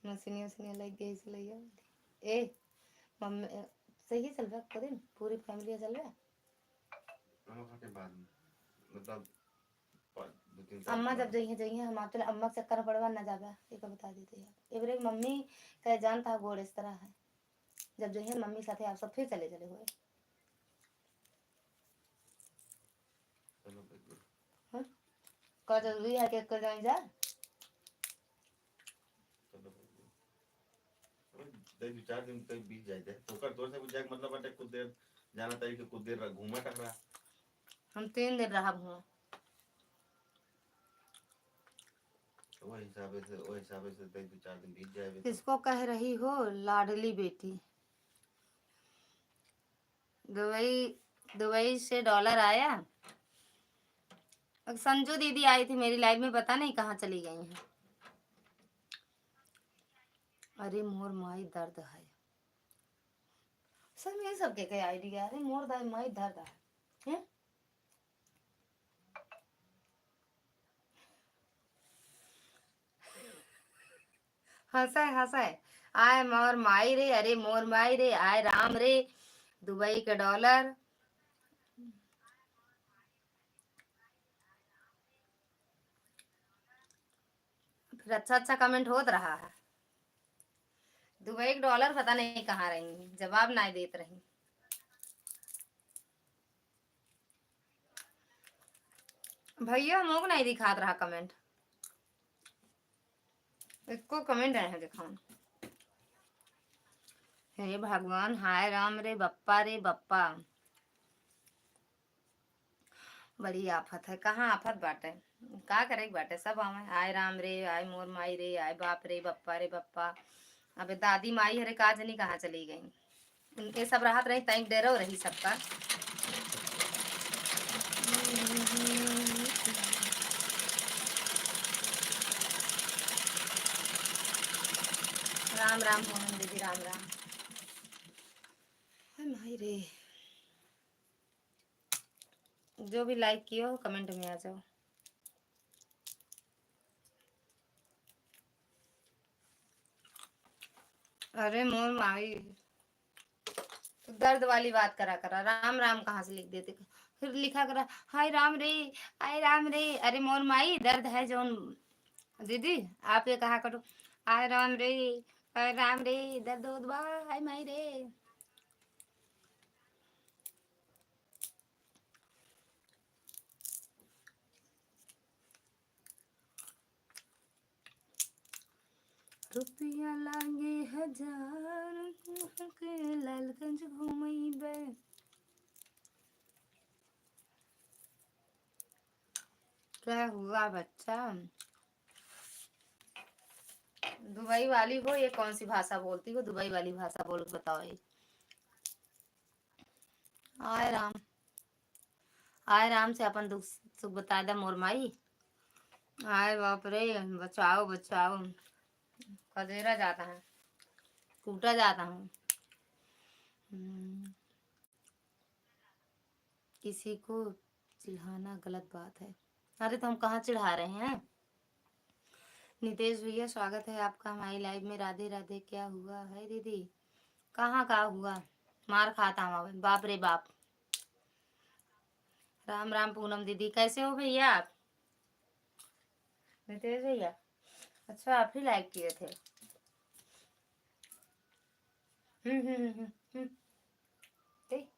मसीनिया मसीनिया लग गई इसलिए ए मम्मी सही चल रहा है दिन, पूरी फैमिली चल रहा है। मतलब अम्मा जब जाइए हम आप अम्मा के चक्कर पड़वा ना जाबा, एक बता देते हैं। एवरे मम्मी का जानता गोड़ इस तरह है, जब जाइए मम्मी साथे आप सब फिर चले चले हुए। का जरूरी है कि कर जाए जा दे 2-4 दिन कहीं बीत जाए थे तो कर तोर से कुछ जाके मतलब बाटे कुछ देर जाना तारी के कुछ देर घूमा टकरा हम 3 दिन रहा हुआ वो हिसाब से दे 2-4 दिन बीत जाए तो किसको कह रही हो लाडली बेटी। दुबई दुबई से डॉलर आया। संजू दीदी आई थी मेरी लाइफ में, पता नहीं कहाँ चली गई हैं। अरे मोर माई दर्द है सर, मेरे सबके कई आइडिया है। मोर माई दर्द है। हंसाए हंसाए आय मोर माई रे, अरे मोर माई रे, आय राम रे, दुबई का डॉलर। फिर अच्छा कमेंट होत रहा है। दुबई का डॉलर पता नहीं कहाँ रही, जवाब ना देत रही। भैया मोक नहीं दिखात रहा कमेंट, इसको कमेंट है दिखाओ। हे भगवान, हाय राम रे बप्पा रे बप्पा, बड़ी आफत है। कहाँ आफत बाटे, का करे बाटे, सब आवे। आय राम रे, आय मोर माई रे, आय बाप रे बप्पा रे बप्पा। अबे दादी माई हरे का जनी कहाँ चली गई, उनके सब राहत रही तई डेरो रही सबका। राम राम मोहन दीदी, राम राम। माई रे, जो भी लाइक किया हो कमेंट में आ जाओ। अरे मोर माई, तो दर्द वाली बात करा करा, राम राम कहाँ से लिख देते, फिर लिखा करा हाय राम रे, आय राम रे। अरे मोर माई दर्द है जोन दीदी, आप ये कहा करो आय राम रे, आय राम रे, दर्द होत बा, हाय माई रे। रुपया लागे 1000 के लालगंज घूमैबे। क्या हुआ बच्चा, दुबई वाली हो, ये कौन सी भाषा बोलती हो, दुबई वाली भाषा बोल बताओ ये। आय राम, आय राम से अपन दुख सुख बता दे मोर माई। आय बाप रे, बचाओ बचाओ, खदेरा जाता है, कूटा जाता हूँ। किसी को चिढ़ाना गलत बात है। अरे तो हम कहाँ चिढ़ा रहे हैं। नितेश भैया स्वागत है आपका हमारी लाइव में, राधे राधे। क्या हुआ है दीदी, कहाँ का हुआ, मार खाता हूँ बाप रे बाप। राम राम पूनम दीदी, कैसे हो भैया आप। नितेश भैया, अच्छा आप ही लाइक किए थे। हम्म हम्म हम्म हम्म ठीक।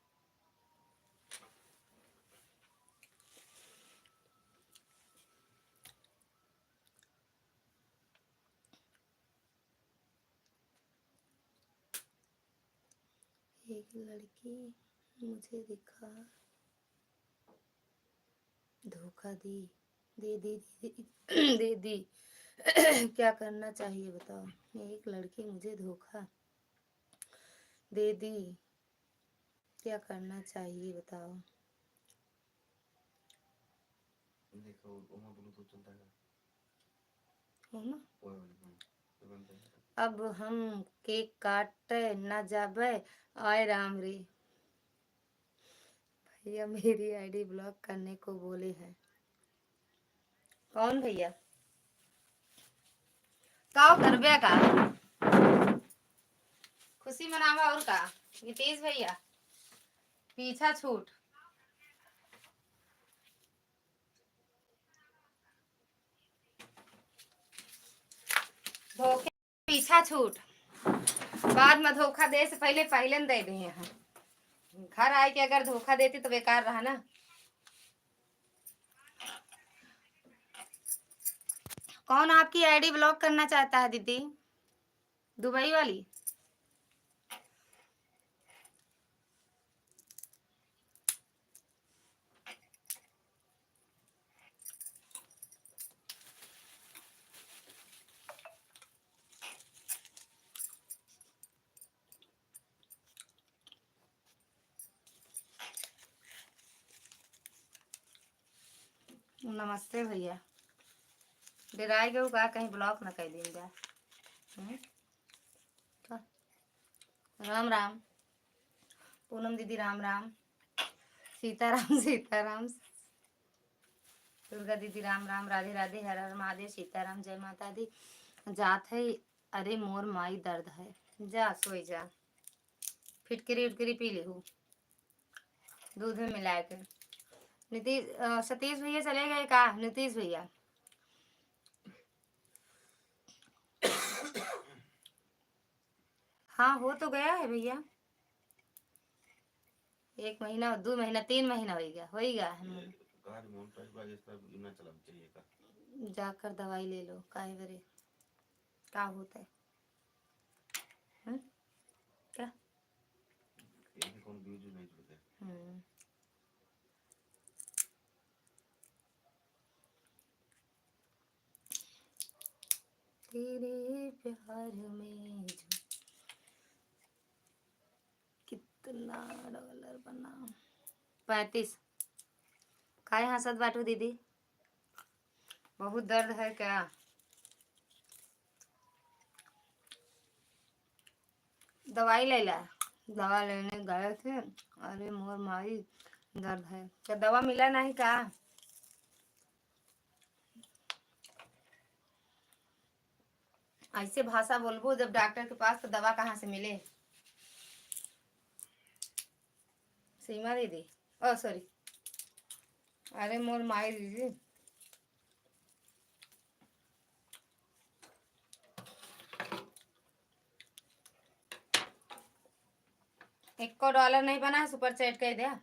एक लड़की मुझे दिखा धोखा दी, दे दी दे दी क्या करना चाहिए बताओ। एक लड़की मुझे धोखा दे दी, क्या करना चाहिए बताओ। देखो वहाँ ब्लूटूथ चलता है हो ना, वो बनता है। अब हम केक काट न जाबे। आय राम रे, भैया मेरी आईडी ब्लॉक करने को बोले हैं। कौन भैया, का करबे का, खुशी मनावा और का। नितेश भैया पीछा छूट, धोखे पीछा छूट, बाद में धोखा दे से पहले पहले दे दिए हैं। घर आए के अगर धोखा देती तो बेकार रहा ना। कौन आपकी आईडी ब्लॉक करना चाहता है दीदी, दुबई वाली। नमस्ते भैया। डिराई गऊ का कहीं ब्लॉक न कर दिन जा। का? राम राम। पूनम दीदी राम राम। सीताराम सीताराम। दुर्गा दीदी राम राम। राधे राधे। हर हर महादेव। सीताराम। जय माता दी। जात है। अरे मोर माई दर्द है। जा सोई जा। फिटकरी उटकरी पी ली हूँ दूध में मिला के। नीतीश सतीश भैया चले गए का? नीतीश भैया हाँ हो तो गया है भैया। 1 महीना 2 महीना 3 महीना हो गया जाकर दवाई ले लो काहे बरे का होता है। क्या तेरे प्यार में जो कितना डॉलर बना 35 काहे हंसत बाटू दीदी बहुत दर्द है क्या? दवाई ले ला। दवा लेने गए थे। अरे मोर माई दर्द है क्या? दवा मिला नहीं का? ऐसे भाषा बोलबो जब डॉक्टर के पास तो दवा कहाँ से मिले? सीमा दीदी ओ सॉरी। अरे मोर माई दीदी $1 नहीं बना सुपर चैट कर दिया।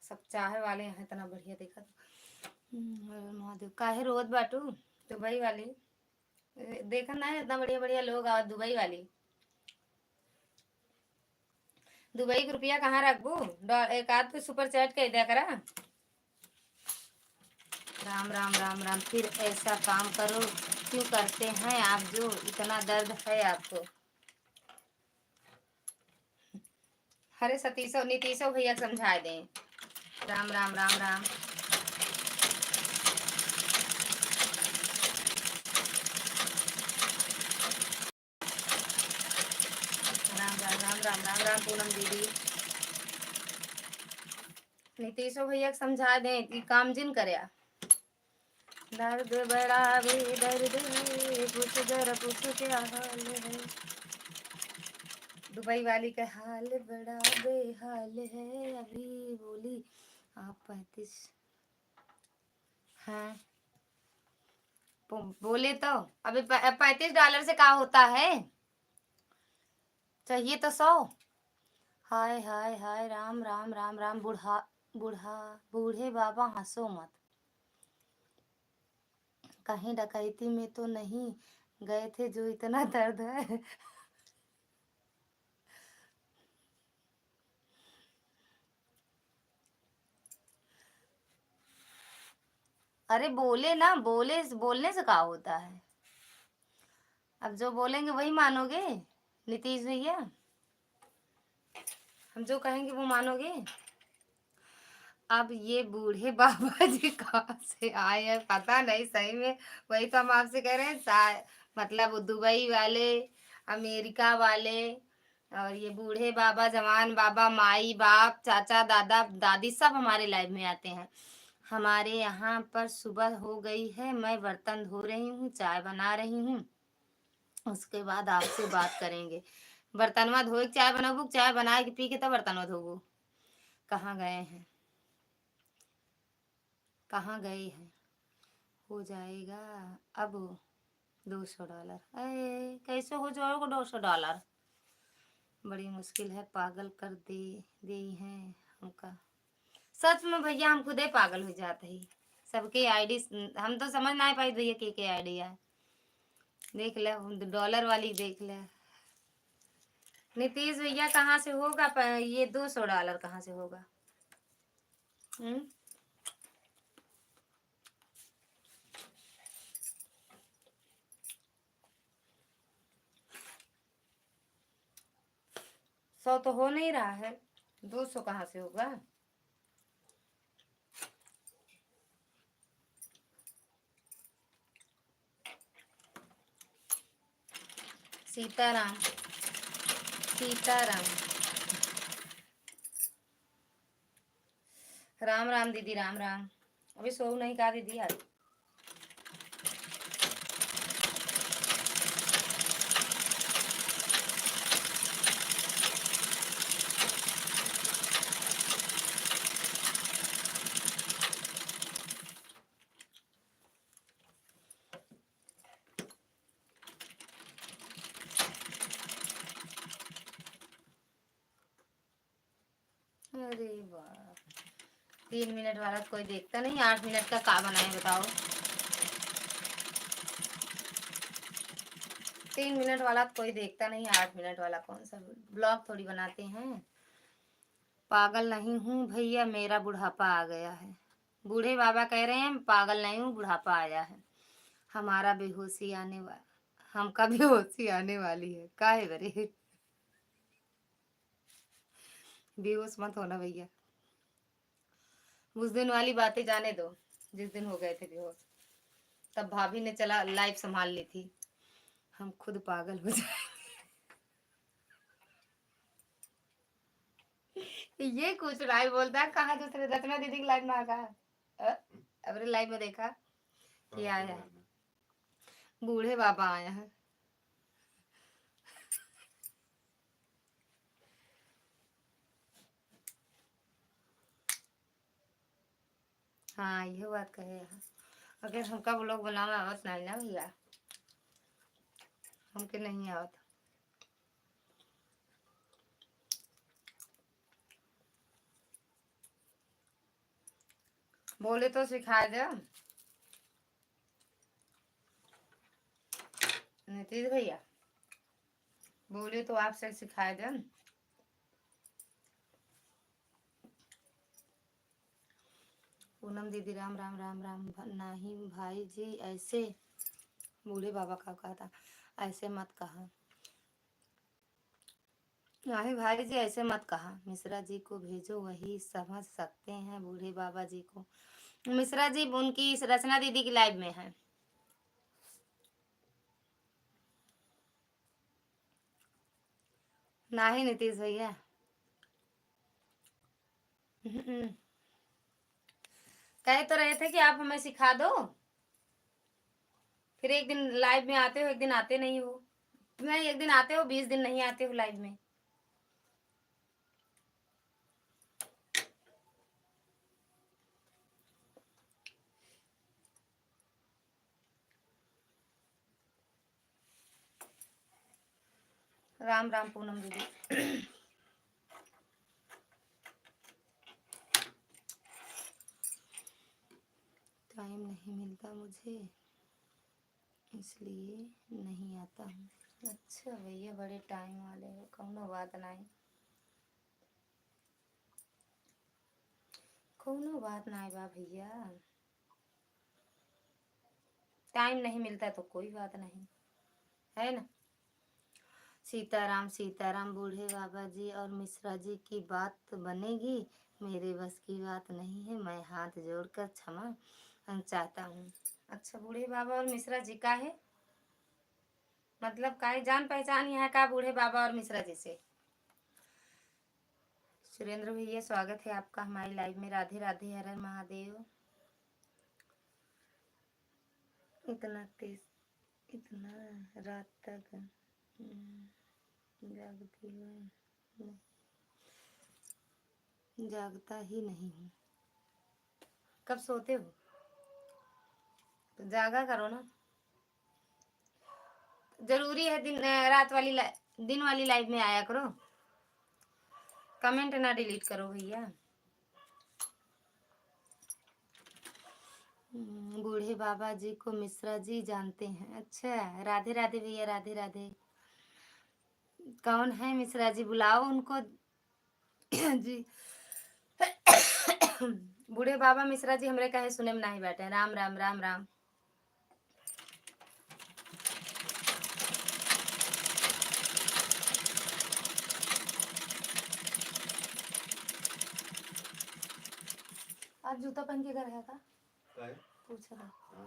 सब चाहे वाले हैं इतना बढ़िया देखा तो महादेव काहे रोज बाटू दुबई वाली देखा ना है इतना बढ़िया बढ़िया लोग आ दुबई वाली दुबई के रुपया कहाँ रखबू? एक आध तो सुपर चैट कर दिया करा। राम राम राम राम। फिर ऐसा काम करो क्यों करते हैं आप जो इतना दर्द है आपको? अरे सतीशो नीतीशो भैया समझा दें। राम राम राम राम। राम राम राम राम राम राम पूनम दीदी नीतीशो भैया समझा दें कि काम जिन करे। दर्द बड़ा भी दर्द है पूछ जरा पूछ क्या हाल है। दुबई वाली का हाल बड़ा बेहाल है अभी बोली आप 35 हाँ बोले तो अभी $35 से क्या होता है? चाहिए तो 100। हाय हाय हाय राम राम राम राम। बूढ़ा बूढ़ा बूढ़े बाबा हंसो मत। कहीं डकैती में तो नहीं गए थे जो इतना दर्द है? अरे बोले ना बोले बोलने से क्या होता है? अब जो बोलेंगे वही मानोगे नीतीश भैया। हम जो कहेंगे वो मानोगे। अब ये बूढ़े बाबा जी कहाँ से आए हैं पता नहीं सही में। वही तो हम आपसे कह रहे हैं मतलब वो दुबई वाले अमेरिका वाले और ये बूढ़े बाबा जवान बाबा माई बाप चाचा दादा दादी सब हमारे लाइफ में आते हैं। हमारे यहाँ पर सुबह हो गई है मैं बर्तन धो रही हूँ चाय बना रही हूँ उसके बाद आपसे बात करेंगे। बर्तनवा धोए के चाय बनाबू चाय बना के पी के तब बर्तनवा धोबू। कहाँ गए हैं कहाँ गए हैं? हो जाएगा अब $200। अरे कैसे हो जाएगा $200? बड़ी मुश्किल है पागल कर दे हैं हमका। सच में भैया हम खुदे पागल हो जाते ही सबके आईडी हम तो समझ ना पाई भैया के आईडी है। देख ले डॉलर वाली देख ले। नीतीश भैया कहाँ से होगा ये $200 कहाँ से होगा? हम्म 100 तो हो नहीं रहा है। 200 कहाँ से होगा? सीताराम सीताराम। राम राम दीदी, राम राम। अभी सो नहीं कहा दीदी आज? अरे वाह, 3 मिनट वाला कोई देखता नहीं, 8 मिनट का बनाए बताओ? 3 मिनट वाला कोई देखता नहीं, 8 मिनट वाला कौन सा ब्लॉग थोड़ी बनाते हैं। पागल नहीं हूँ भैया, मेरा बुढ़ापा आ गया है। बूढ़े बाबा कह रहे हैं पागल नहीं हूँ, बुढ़ापा आया है। हमारा बेहोशी आने वाला, हमका बेहोशी आने वाली है। काहे बरे बेहोश मत होना भैया। उस दिन वाली बातें जाने दो, जिस दिन हो गए थे बेहोश। तब भाभी ने चला लाइफ संभाल ली थी, हम खुद पागल हो जाए। ये कुछ लाइव बोलता है, कहा दूसरे रचना दीदी की लाइव में आ कहा अबरे लाइव में देखा कि आया है बूढ़े बाबा आया है। हाँ ये बात कहे, अगर हमका लोग बनावे आवत नहीं ना भैया, हमके नहीं आवत। बोले तो सिखा दे नीतीश भैया, बोले तो आपसे सिखाए दे। पूनम दीदी राम राम राम राम। नहीं भाई जी ऐसे, बूढ़े बाबा का कहा था ऐसे मत कहा। नहीं भाई जी ऐसे मत कहा, मिश्रा जी को भेजो, वही समझ सकते हैं बूढ़े बाबा जी को। मिश्रा जी उनकी रचना दीदी की लाइव में है। नहीं नीतीश भैया कह तो रहे थे कि आप हमें सिखा दो, फिर एक दिन लाइव में आते हो, एक दिन आते नहीं हो। नहीं, एक दिन आते हो, 20 दिन नहीं आते हो लाइव में। राम राम पूनम दीदी। टाइम नहीं मिलता मुझे, इसलिए नहीं आता हूँ। अच्छा भैया बड़े टाइम वाले हो, कौनो बात नहीं, कौनो बात नहीं बा भैया, टाइम नहीं मिलता तो कोई बात नहीं है ना। सीताराम सीताराम। बूढ़े बाबा जी और मिश्रा जी की बात बनेगी, मेरे बस की बात नहीं है, मैं हाथ जोड़कर क्षमा चाहता हूँ। अच्छा बूढ़े बाबा और मिश्रा जी का है मतलब का है, जान पहचान यहाँ का बूढ़े बाबा और मिश्रा जी से। सुरेंद्र भैया स्वागत है आपका हमारी लाइव में। राधे राधे, हर हर महादेव। इतना तेज, इतना रात तक जागती हूँ, जागता ही नहीं हूँ। कब सोते हो तो जागा करो ना, जरूरी है दिन रात वाली दिन वाली लाइव में आया करो, कमेंट ना डिलीट करो भैया। बूढ़े बाबा जी को मिश्रा जी जानते हैं? अच्छा राधे राधे भैया, राधे राधे। कौन है मिश्रा जी, बुलाओ उनको जी। बूढ़े बाबा मिश्रा जी हमरे कहे सुने में नहीं बैठे। राम राम राम राम। आज जूता पहन के घर है का काय पूछ रहा हाँ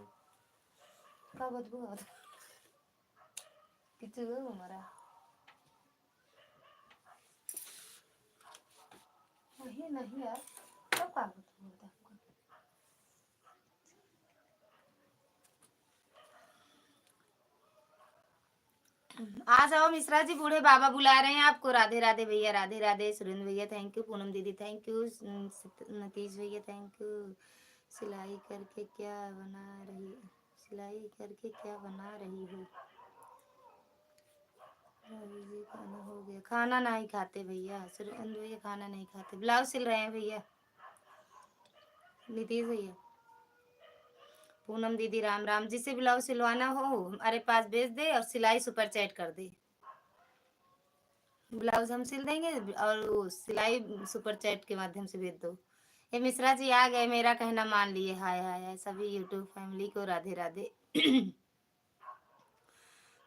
का बदबू आता किचु हमारा नहीं नहीं यार कब का बदबू होता है आ जाओ मिश्रा जी, बूढ़े बाबा बुला रहे हैं आपको। राधे राधे भैया, राधे राधे। सुरेंद्र भैया थैंक यू, पूनम दीदी थैंक यू, नतीश भैया थैंक यू। सिलाई करके क्या बना रही सिलाई करके क्या बना रही हो रवि जी? खाना हो गया? खाना नहीं खाते भैया, सुरेंद्र भैया खाना नहीं खाते। ब्लाउज सिल रहे हैं भैया नीतीश भैया। पूनम दीदी राम राम। जिसे ब्लाउज सिलवाना हो हमारे पास भेज दे और सिलाई सुपर चैट कर दे। ब्लाउज हम सिल देंगे और वो सिलाई सुपर चैट के माध्यम से भेज दो। ये मिश्रा जी आ गए, मेरा कहना मान लिए। हाय हाय हाय सभी यूट्यूब फैमिली को राधे राधे।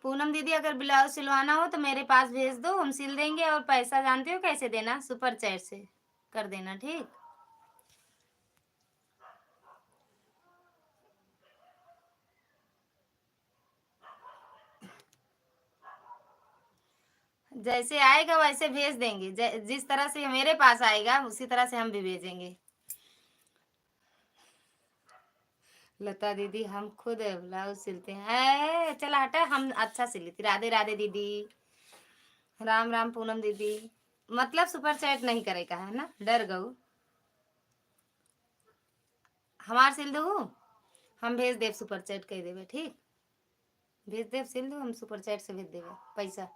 पूनम दीदी अगर ब्लाउज सिलवाना हो तो मेरे पास भेज दो, हम सिल देंगे। और पैसा जानते हो कैसे देना? सुपर चैट से कर देना, ठीक। जैसे आएगा वैसे भेज देंगे, जिस तरह से मेरे पास आएगा उसी तरह से हम भी भेजेंगे। लता दीदी हम खुद ब्लाउज सिलते हैं। चला हटा, हम अच्छा सिल लेती। राधे राधे दीदी, राम राम पूनम दीदी। मतलब सुपर चैट नहीं करेगा है ना, डर गऊ। हमार सिल दू, हम भेज देव सुपर चैट कह देवे, ठीक। भेज देव सिल दू, हम सुपर चैट से भेज देवे पैसा।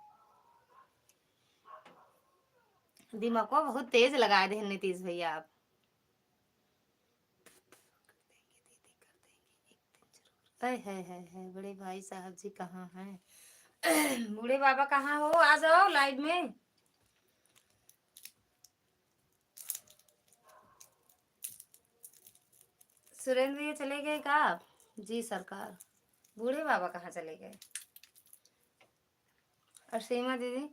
दिमाग को बहुत तेज लगाए थे नीतीश भैया आप। है बड़े भाई साहब जी कहाँ हैं? बूढ़े बाबा कहाँ हो? आ जाओ लाइव में। सुरेंद्र भैया चले गए का आप? जी सरकार। बूढ़े बाबा कहाँ चले गए? और सीमा दीदी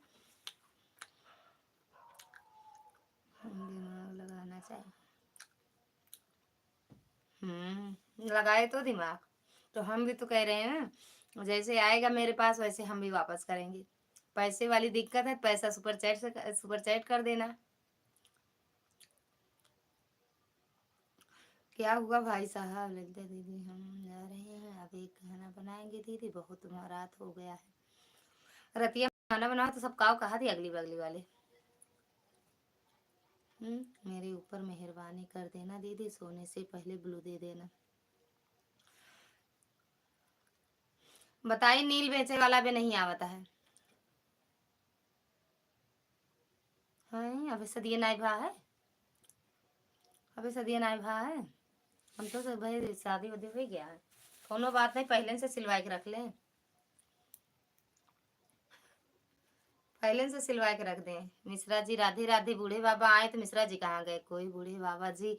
दिमाग लगाना चाहिए। लगाए तो दिमाग। तो हम भी तो कह रहे हैं ना, जैसे आएगा मेरे पास वैसे हम भी वापस करेंगे। पैसे वाली दिक्कत है, पैसा सुपर चैट से सुपर चैट कर देना। क्या हुआ भाई साहब? ललिता दीदी हम जा रहे हैं, अब एक खाना बनाएंगे दीदी, बहुत रात हो गया है। रतिया खाना बनाओ तो सब काव कहा थी अगली बगली वाले। मेरे ऊपर मेहरबानी कर देना दीदी, सोने से पहले ब्लू दे देना। बताइए, नील बेचे वाला भी नहीं आवता है। हाँ अभी सदिया नाई भा है, अभी सदिया नाई भा है। हम तो सब भाई शादी वादी हो गया है, कोनो बात नहीं, पहले से सिलवा के रख लें। पहले से सिलवा के रख दें। मिश्रा जी राधे राधे। बूढ़े बाबा आए तो मिश्रा जी कहाँ गए? कोई बूढ़े बाबा जी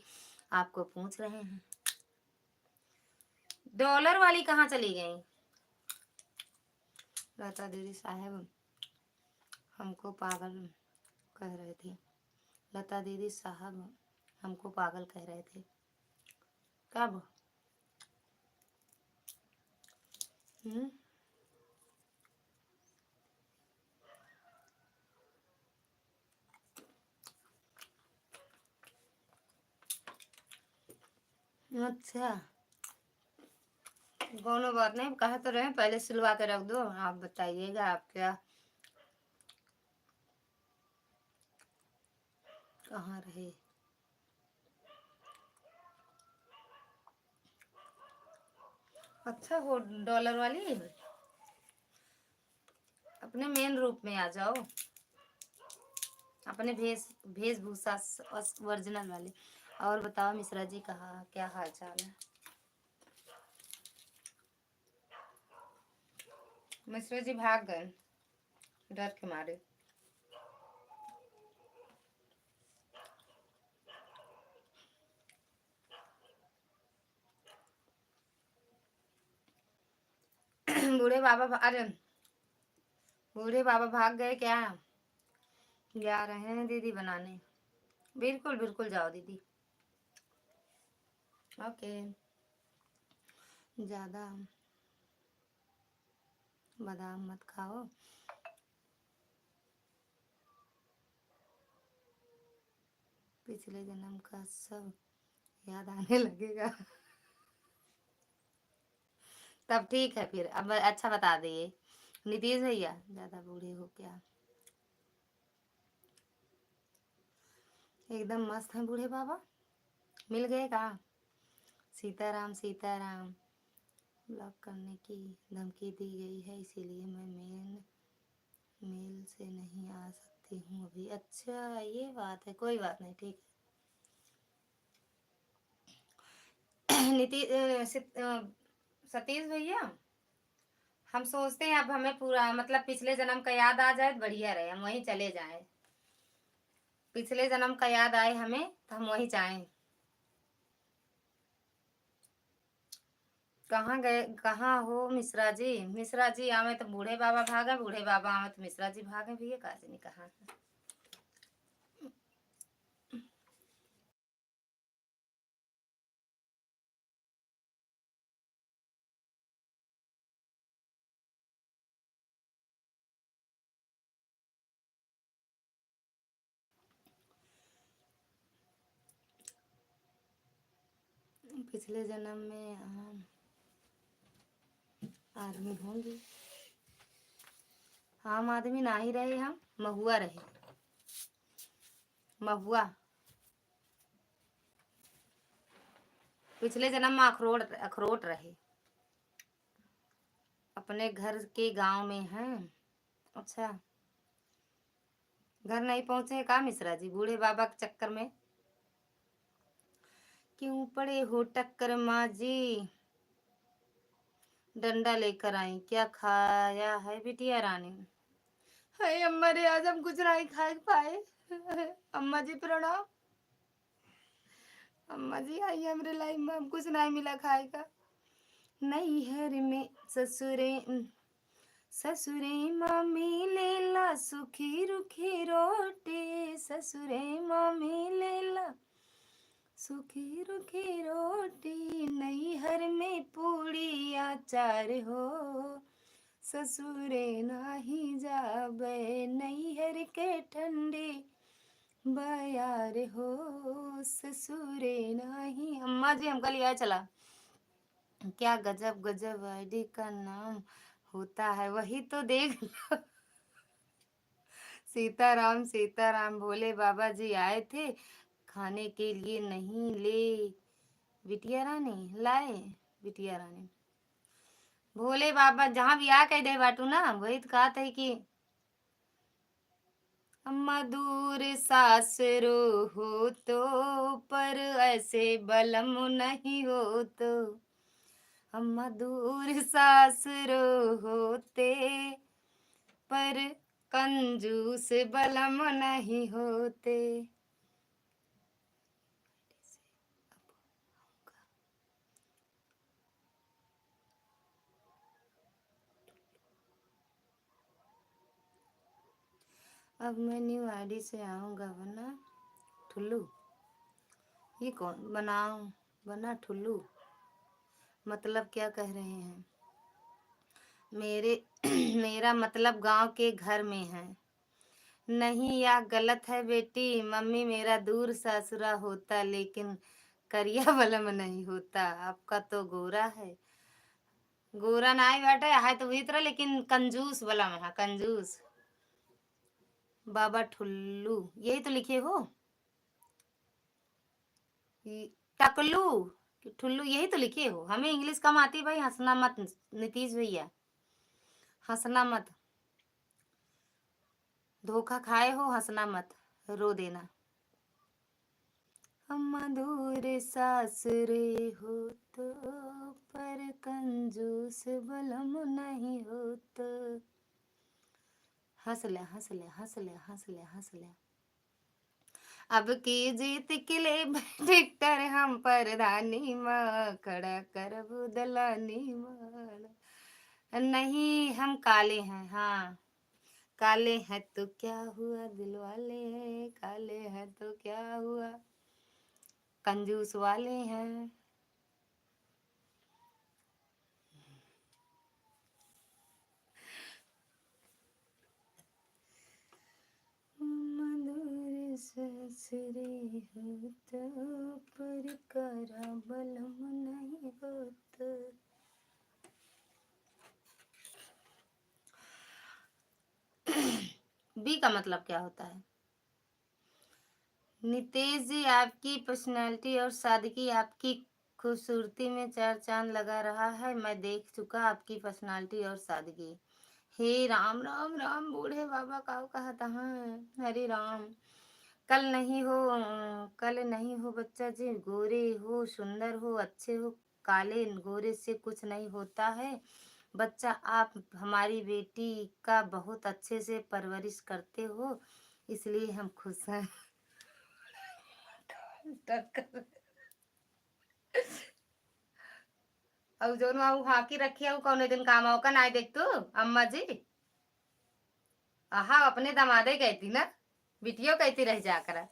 आपको पूछ रहे हैं। डॉलर वाली कहाँ चली गई? लता दीदी साहब हमको पागल कह रहे थे। लता दीदी साहब हमको पागल कह रहे थे कब? अच्छा कोनो बात नहीं, कहा तो रहे पहले सिलवा के रख दो। आप बताइएगा आप क्या कहाँ रहे? अच्छा वो डॉलर वाली, अपने मेन रूप में आ जाओ, अपने वेशभूषा ओरिजिनल वाले। और बताओ मिश्रा जी कहाँ, क्या हाल चाल है? मिश्रा जी भाग गए डर के मारे। बूढ़े बाबा अरे बूढ़े बाबा भाग गए क्या? जा रहे हैं दीदी बनाने। बिल्कुल बिल्कुल जाओ दीदी। ओके, ज्यादा बादाम मत खाओ। पिछले जन्म का सब याद आने लगेगा। तब ठीक है फिर, अब अच्छा बता दिए नीतीश भैया, ज्यादा बूढ़े हो क्या? एकदम मस्त हैं बूढ़े बाबा। मिल गए का? सीताराम सीताराम। ब्लॉक करने की धमकी दी गई है, इसीलिए मैं मेल से नहीं आ सकती हूँ अभी। अच्छा ये बात है, कोई बात नहीं, ठीक है। सतीश भैया, हम सोचते हैं अब हमें पूरा मतलब पिछले जन्म का याद आ जाए तो बढ़िया रहे, हम वहीं चले जाएं। पिछले जन्म का याद आए हमें तो हम वहीं जाएं। कहाँ गए, कहाँ हो मिश्रा जी? मिश्रा जी आवे तो बूढ़े बाबा भागे, बूढ़े बाबा आवे तो मिश्रा जी भागे। भैया काजी नहीं कहा। पिछले जन्म में आदमी होंगे। आम आदमी ना ही रहे, हम महुआ रहे। महुआ पिछले जन्म में अखरोट रहे। अपने घर के गांव में हैं। अच्छा, घर नहीं पहुंचे का मिश्रा जी बूढ़े बाबा के चक्कर में? क्यों पड़े हो टक्कर माँ जी? डंडा लेकर आई, क्या खाया है बिटिया रानी? हाय अम्मा रे, आज हम कुछ नहीं खा पाए। अम्मा जी प्रणाम। अम्मा जी आई हमरे लाइफ में, हम कुछ नहीं मिला खाए का। नैहर में ससुरे मामी लेला सुखी रुखी रोटी, ससुरे मामी लेला सुखी रुखी रोटी। नैहर में पूड़ी अचार हो, ससुरे नाही जाबे नैहर के ठंडे बयार हो, ससुरे नाही। अम्मा जी हमका लिया चला। क्या गजब गजब आईडी का नाम होता है, वही तो देख लो। सीताराम सीताराम। भोले बाबा जी आए थे खाने के लिए, नहीं ले बिटिया रानी लाए। बिटिया रानी भोले बाबा जहाँ भी आ कह दे बाटू ना, वही तो कहा था कि अम्मा दूर सासरो हो तो, पर ऐसे बलम नहीं हो तो। अम्मा दूर सासरो होते, पर कंजूस बलम नहीं होते। अब मैं न्यू आईडी से आऊँगा वरना ठुल्लू। ये कौन बनाऊँ? बना ठुल्लू मतलब क्या कह रहे हैं? मेरे मेरा मतलब गांव के घर में है। नहीं, यह गलत है बेटी। मम्मी मेरा दूर ससुरा होता, लेकिन करिया बलम नहीं होता। आपका तो गोरा है। गोरा नहीं बेटा है तो भीतर, लेकिन कंजूस बलम है, कंजूस। बाबा ठुल्लू यही तो लिखे हो। टकलू कि ठुल्लू यही तो लिखे हो। हमें इंग्लिश कम आती भाई, हंसना मत नीतीश भैया, हंसना मत। धोखा खाए हो, हंसना मत, रो देना। अम्मा दूर सासरे हो तो, पर कंजूस बलम नहीं हो तो। हंस ले हंस ले हंस ले हंस ले हंस ले। अब की जीत के लिए टिकटर हम परधानी माँ, खड़ा कर बुदलानी माँ। नहीं हम काले हैं, हाँ काले हैं तो क्या हुआ, दिल वाले हैं। काले हैं तो क्या हुआ, कंजूस वाले हैं। सासरे होत पर करा बलम नहीं होत। बी का मतलब क्या होता है? नितेश जी, आपकी पर्सनालिटी और सादगी आपकी खूबसूरती में चार चांद लगा रहा है। मैं देख चुका आपकी पर्सनालिटी और सादगी। हे राम राम राम, बूढ़े बाबा का कहा था। हरे राम। कल नहीं हो बच्चा जी, गोरे हो, सुंदर हो, अच्छे हो, काले गोरे से कुछ नहीं होता है बच्चा। आप हमारी बेटी का बहुत अच्छे से परवरिश करते हो, इसलिए हम खुश हैं। अब जो हाकी रखी है कौन दिन काम आओ का ना देख तू अम्मा जी। आहा, अपने दमादे कहती ना, बिटियो कहती रह जाकर।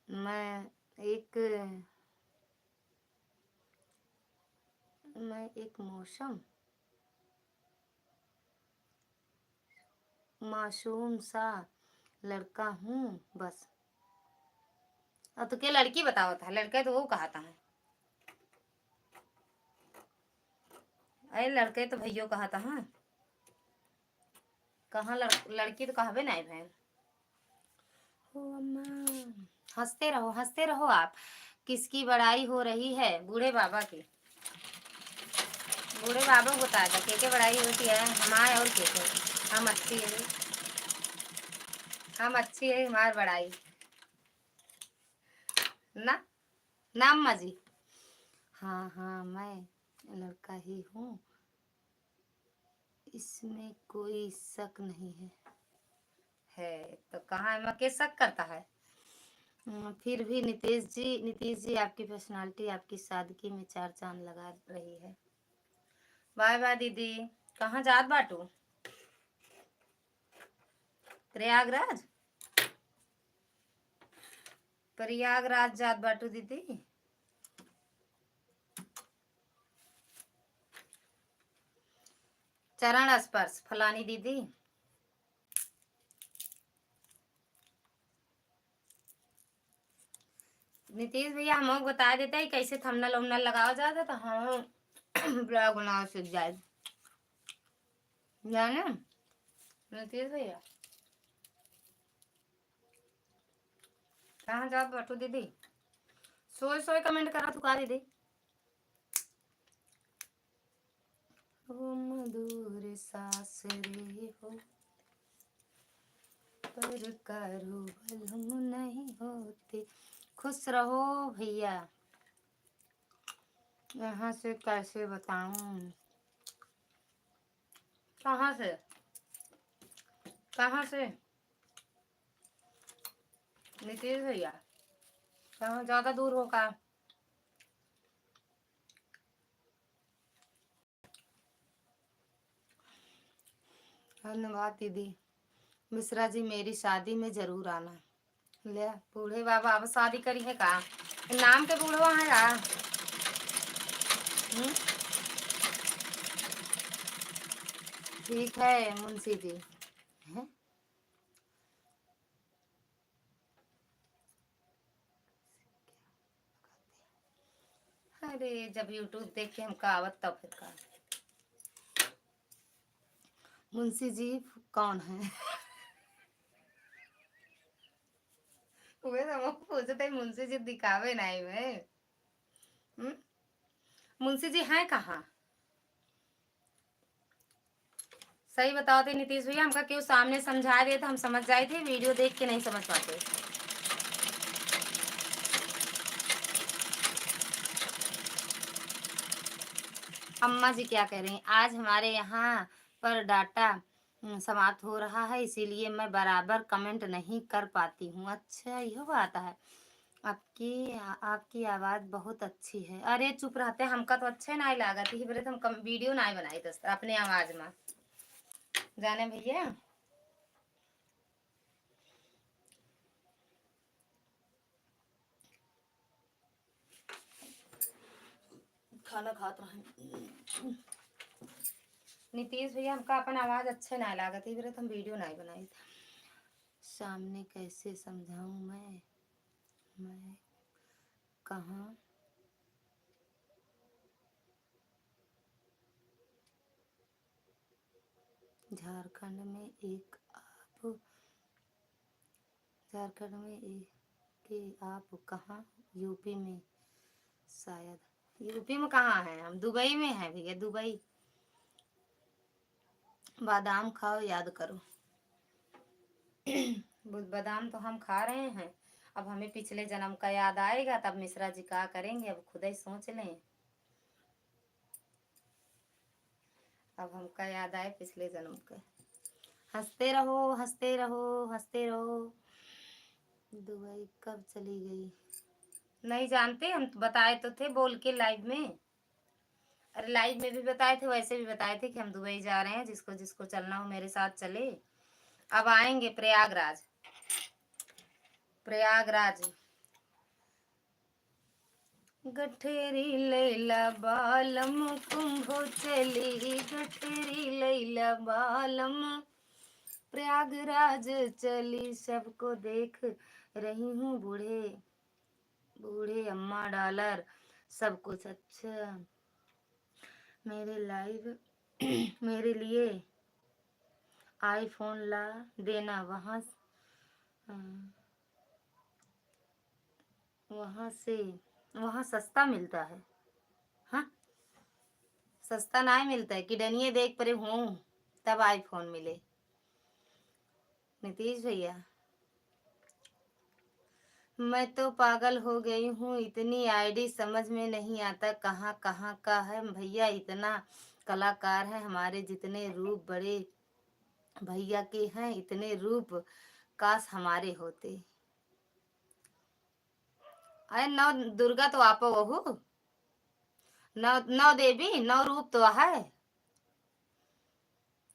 मैं एक मासूम सा लड़का हूँ बस। अब तो क्या लड़की बताओ था, लड़के तो वो कहा था। अरे लड़के तो भैया कहा था। हाँ, कहाँ लड़की तो कहबे नहीं बहन। ओ अम्मा, हंसते रहो आप। किसकी बड़ाई हो रही है? बूढ़े बाबा की। बूढ़े बाबा को बताया था के बड़ाई होती है हमारे और के। हम अच्छी है, हम अच्छी है, हमारी बड़ाई ना ना अम्मा जी। हाँ हाँ, मैं लड़का ही हूँ, इसमें कोई शक नहीं है। तो कहाँ मैं के शक करता है? फिर भी नीतीश जी आपकी पर्सनालिटी आपकी सादगी में चार चांद लगा रही है। बाय बाय दीदी। कहाँ जात बाटू? प्रयागराज? प्रयागराज जात बाटू दीदी? चरण स्पर्श फलानी दीदी। नीतीश भैया हम बता देते हैं कैसे थंबनेल उमनेल लगाया जाता तो हम ब्लॉग बनाना सीख जाए जाने नीतीश भैया। कहाँ जात बाटू दीदी? सोए सोए कमेंट करा तू का दीदी। ओ मधुर सासरे हो पर करो बलम नहीं होते। खुश रहो भैया। यहाँ से कैसे बताऊं? कहाँ से नीतीश भैया? कहाँ ज्यादा दूर होगा? धन्यवाद दीदी। मिश्रा जी, मेरी शादी में जरूर आना। ले बूढ़े बाबा अब शादी करी है का? नाम के बूढ़वा है का? ठीक है मुंशी जी। है? अरे जब यूट्यूब देख के हम आवत तब फिर का। मुंशी जी कौन है? वे हम पूछते मुंशी जी दिखावे नहीं में। मुंशी जी हैं कहाँ? सही बताओ थे नीतीश भैया, हमका क्यों सामने समझा दिए तो हम समझ जाए थे, वीडियो देख के नहीं समझ पाते। अम्मा जी क्या कह रही हैं? आज हमारे यहाँ पर डाटा समाप्त हो रहा है, इसीलिए मैं बराबर कमेंट नहीं कर पाती हूँ। अच्छा यह बात है। आपकी आवाज बहुत अच्छी है। अरे चुप रहते, हमका तो अच्छे नहीं लागत ही बरे, हम वीडियो नहीं बनाई दोस्त अपने आवाज में जाने भैया। खाना खात रहे नीतीश भैया, हमका अपन आवाज अच्छे ना लागत ही बरे, हम वीडियो नहीं बनाई। सामने कैसे समझाऊं मैं? मैं कहाँ झारखंड में एक आप झारखंड में एक के आप कहाँ? यूपी में शायद। यूपी में कहाँ है? हम दुबई में हैं भैया, दुबई। बादाम खाओ, याद करो। बादाम तो हम खा रहे हैं, अब हमें पिछले जन्म का याद आएगा तब मिश्रा जी क्या करेंगे, अब खुद ही सोच लें। अब हमका याद आए पिछले जन्म का। हंसते रहो, हंसते रहो, हंसते रहो। दुबई कब चली गई? नहीं जानते, हम बताए तो थे बोल के लाइव में। अरे लाइव में भी बताए थे, वैसे भी बताए थे कि हम दुबई जा रहे हैं, जिसको जिसको चलना हो मेरे साथ चले। अब आएंगे प्रयागराज, प्रयागराज। गठेरी लैला बालम कुंभो चली, गठेरी लैला बालम प्रयागराज चली, सबको देख रही हूँ बूढ़े बूढ़े अम्मा डॉलर सब कुछ अच्छा। मेरे लाइव मेरे लिए आईफोन ला देना, वहाँ से वहाँ सस्ता मिलता है। हाँ, सस्ता ना मिलता है कि डनिए देख परे हूँ तब आईफोन मिले। नीतीश भैया, मैं तो पागल हो गई हूँ, इतनी आईडी समझ में नहीं आता कहाँ कहाँ का है भैया। इतना कलाकार है, हमारे जितने रूप बड़े भैया के हैं, इतने रूप काश हमारे होते। अरे नौ दुर्गा तो आप हो, नौ नौ देवी, नौ रूप तो है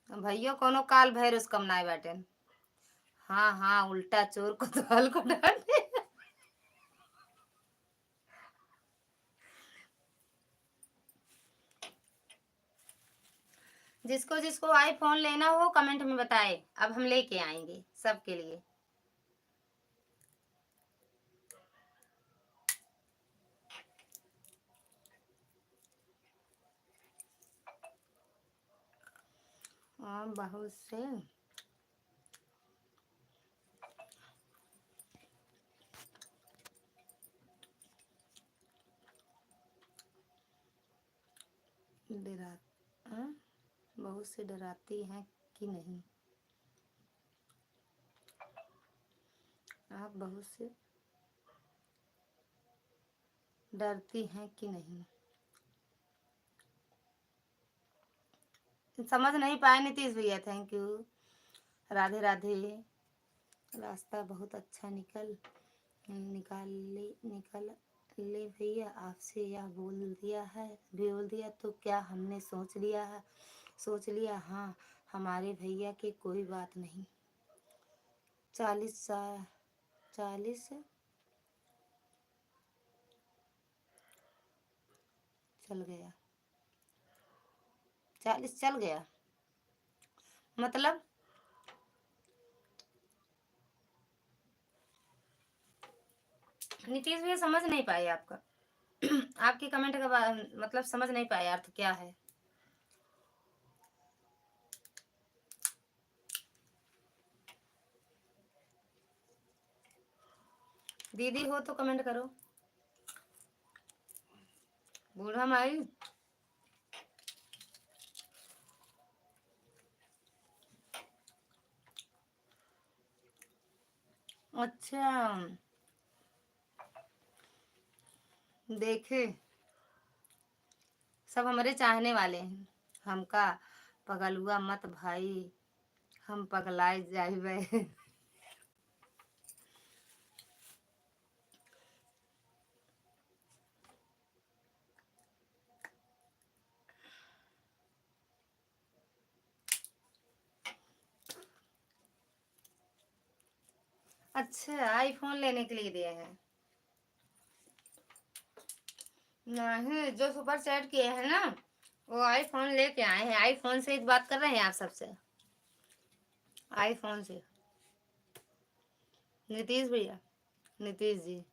भैया। कोनो काल भैरव कम नाय बाटे। हाँ हाँ, उल्टा चोर को तो हल को डांटे। जिसको जिसको आईफोन लेना हो कमेंट में बताए, अब हम लेके आएंगे सबके लिए। बहुत से डरा बहुत से डराती हैं कि नहीं? आप बहुत से डरती हैं कि नहीं? समझ नहीं पाए नीतीश भैया, थैंक यू। राधे राधे। रास्ता बहुत अच्छा निकल ले भैया, आपसे यह बोल दिया तो क्या हमने सोच लिया। हाँ, हमारे भैया के कोई बात नहीं। 40 चल गया, 40 चल गया मतलब नीतीश भैया समझ नहीं पाए आपका। आपकी कमेंट का मतलब समझ नहीं पाए अर्थ क्या है। दीदी हो तो कमेंट करो। बूढ़ा माई, अच्छा देखे सब हमारे चाहने वाले हैं। हमका पगलुआ मत भाई, हम पगलाए जाइबे। अच्छा, आईफोन लेने के लिए दिए हैं? नहीं, जो सुपर चैट किए हैं ना वो आईफोन लेके आए हैं। आईफोन से बात कर रहे हैं आप सबसे, आईफोन से। नीतीश भैया, नीतीश जी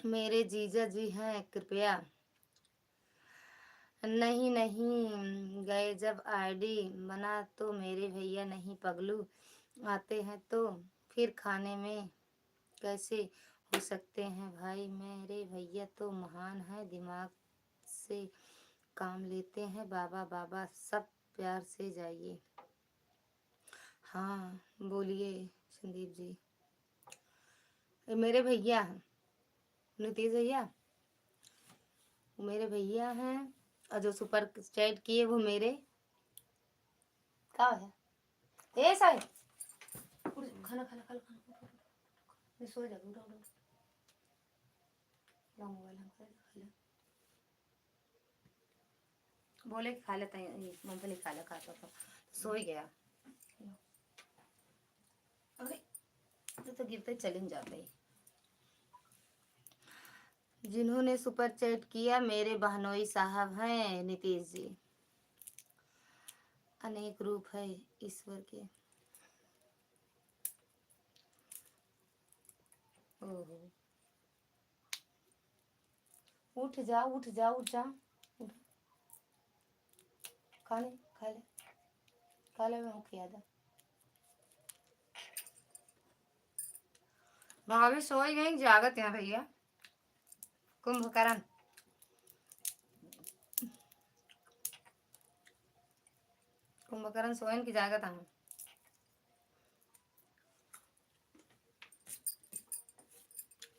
मेरे जीजा जी हैं, कृपया। नहीं नहीं, गए जब आईडी बना तो मेरे भैया नहीं पगलू आते हैं तो फिर खाने में कैसे हो सकते हैं भाई। मेरे भैया तो महान है, दिमाग से काम लेते हैं। बाबा बाबा सब प्यार से जाइए। हाँ बोलिए संदीप जी। ये मेरे भैया हैं, नीतीश भैया, वो मेरे भैया हैं। और जो सुपर चैट किए वो मेरे क्या है ये साहब। खाना खाना खाना खाना मैं सो जा। उठो उठो, लो मोबाइल हम खा ले। बोले खा लेता है, मूंगफली खा ले, खाता था सो ही गया। अरे तो गिरते चले जाते ही। जिन्होंने सुपर चैट किया मेरे बहनोई साहब हैं नीतीश जी। अनेक रूप है ईश्वर के। ओहो, उठ जा उठ जा उठ जा। उठ। खा ले खा ले खा ले, मैं खिया था। भाभी सो ही गई, जागत है भैया। कुंभकर्ण कुंभकर्ण सोयन की जागत हम।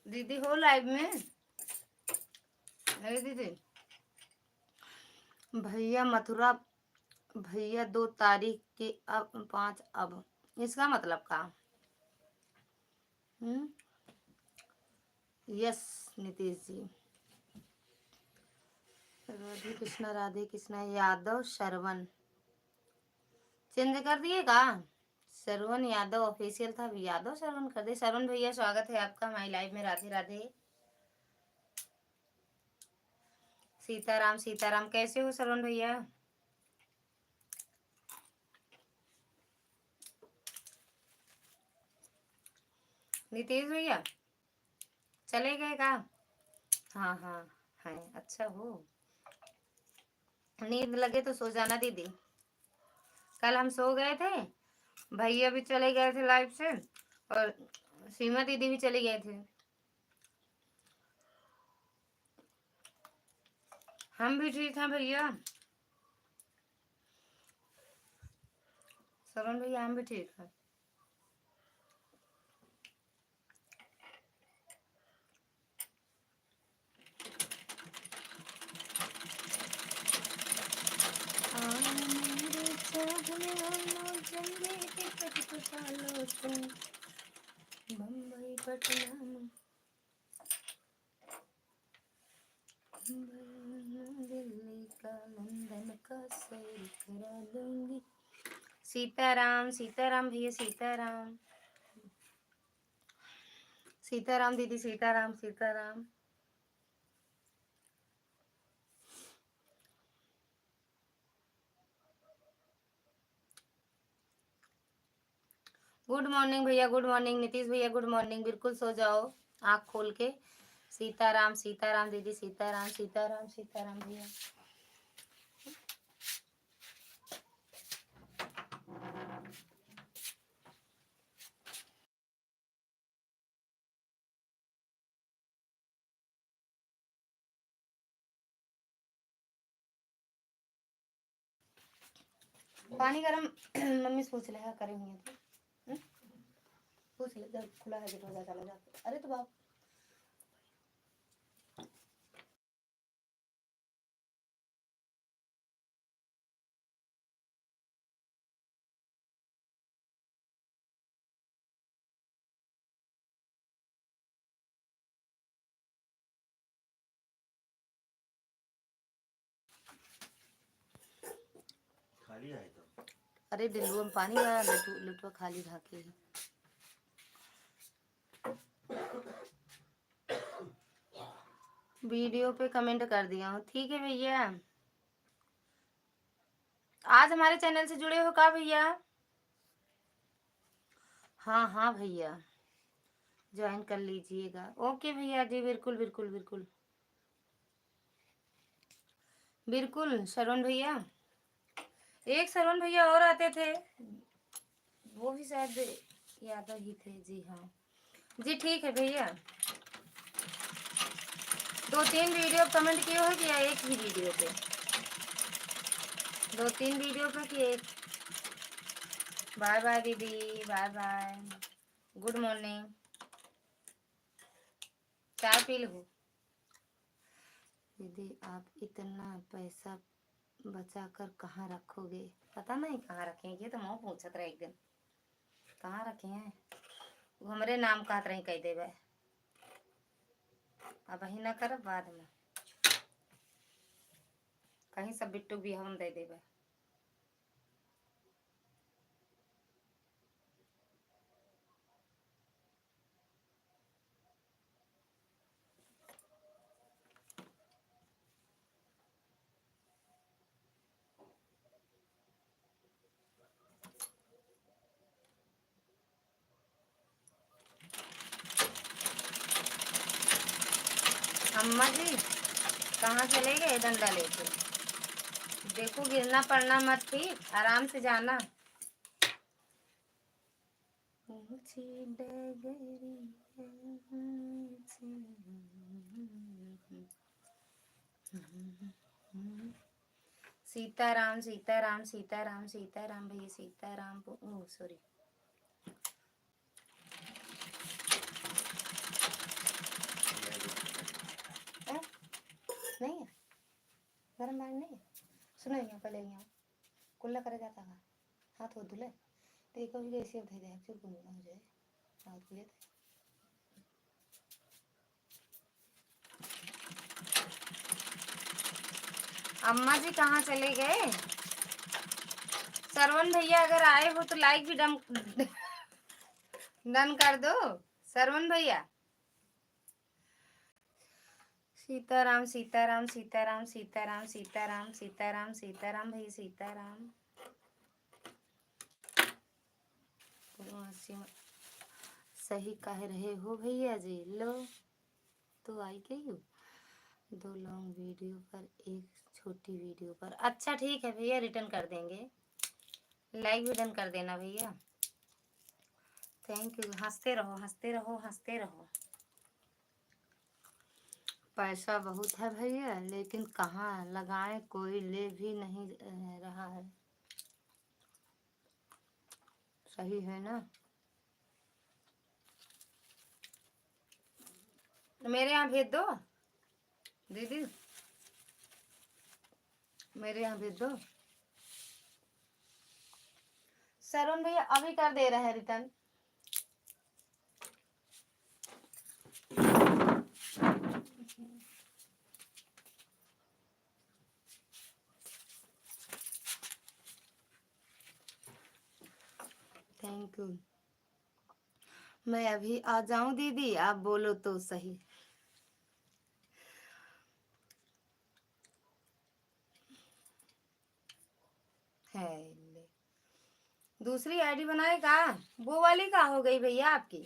दीदी हो लाइव में? अरे दीदी, भैया मथुरा, भैया 2 तारीख के अब 5 अब, इसका मतलब का? यस नीतीश जी। राधे कृष्णा यादव श्रवण चेंज कर दिए का? श्रवण यादव ऑफिशियल था, अभी यादव श्रवण कर दे। श्रवण भैया स्वागत है आपका हमारी लाइव में। राधे राधे। सीताराम सीताराम, कैसे हो श्रवण भैया? नीतीश भैया चले गए का? हाँ हाँ है, अच्छा हो। नींद लगे तो सो जाना दीदी। कल हम सो गए थे, भैया भी चले गए थे लाइव से, और सीमा दीदी भी चले गए थे। हम भी ठीक हैं भैया। श्रवण भैया हम भी ठीक हैं। बम्बई पटना दिल्ली का लंदन का सैर करा दूंगी। सीताराम सीताराम भैया सीताराम। सीताराम दीदी सीताराम सीताराम। गुड मॉर्निंग भैया, गुड मॉर्निंग नीतीश भैया, गुड मॉर्निंग। बिल्कुल सो जाओ आँख खोल के। सीताराम सीताराम दीदी सीताराम सीताराम सीताराम भैया। पानी गरम मम्मी से पूछ ले है करे हुए तो पूछ ले, जब खुला है दरवाजा चला जा। अरे तो बाप खाली है तो। अरे डिल्लू में पानी भरा, लटुआ खाली ढाके है। वीडियो पे कमेंट कर दिया हूँ, ठीक है भैया। आज हमारे चैनल से जुड़े हो का भैया? हाँ हाँ भैया, ज्वाइन कर लीजिएगा। ओके भैया जी, बिल्कुल बिल्कुल बिल्कुल बिल्कुल। श्रवण भैया, एक श्रवण भैया और आते थे, वो भी शायद यादव ही थे। जी हाँ जी, ठीक है भैया। 2-3 वीडियो कमेंट किए हो या एक ही वीडियो पे? 2-3 वीडियो पे कि एक? बाय बाय दीदी, बाय बाय, गुड मॉर्निंग। चाय पी लो दीदी। आप इतना पैसा बचा कर कहाँ रखोगे? पता नहीं कहाँ रखेंगे, तो मैं पूछत रहे एक दिन कहाँ रखे हैं। वो हमारे नाम कहत रही कह देवे, अब ही ना कर, बाद में कहीं सब बिट्टू भी हम दे देवे। अम्मा जी कहाँ चले गए डंडा लेके? देखो गिरना पड़ना मत, ठीक? आराम से जाना। ऊंची डगरिया सीताराम सीताराम सीताराम सीताराम भैया, सीताराम। ओ सॉरी। नहीं है गरम पानी नहीं है। सुनो यहाँ पहले, यहाँ कुल्ला करे जाता है, हाथ हो धुले तो एक भी ऐसे उठाई जाए, फिर गुनगुना हो जाए हाथ के लिए। अम्मा जी कहाँ चले गए? सरवण भैया अगर आए हो तो लाइक भी डन कर दो सरवण भैया। सीताराम सीताराम सीताराम सीताराम सीताराम सीताराम सीताराम भैया, सीताराम। सही कह रहे हो भैया जी। लो तो आई गई हो, 2 लॉन्ग वीडियो पर, एक छोटी वीडियो पर। अच्छा ठीक है भैया, रिटर्न कर देंगे। लाइक भी डन कर देना भैया। Thank you. हंसते रहो हंसते रहो हंसते रहो। पैसा बहुत है भैया, लेकिन कहाँ लगाएं, कोई ले भी नहीं रहा है। सही है ना? मेरे यहाँ भेज दो दीदी, मेरे यहाँ भेज दो। सरवण भैया अभी कर दे रहे हैं रिटर्न। Thank you. मैं अभी आ जाऊं दीदी, आप बोलो तो सही। है ले। दूसरी आईडी बनाएगा, वो वाली का हो गई भैया आपकी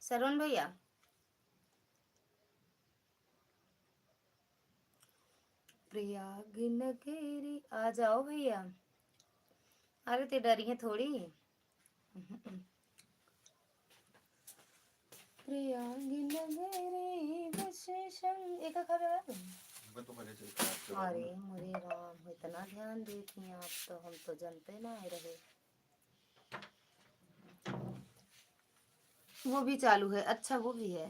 सरवण भैया? प्रयाग नगरी आ जाओ भैया। अरे ते डरिए थोड़ी। प्रयाग नगरी विशेषम एक खबर। मैं तो मजे से स्टार्ट कर रहा हूँ अरे ना। मोरे राम, इतना ध्यान देती हैं आप, तो हम तो जानते ना रहे। वो भी चालू है, अच्छा वो भी है।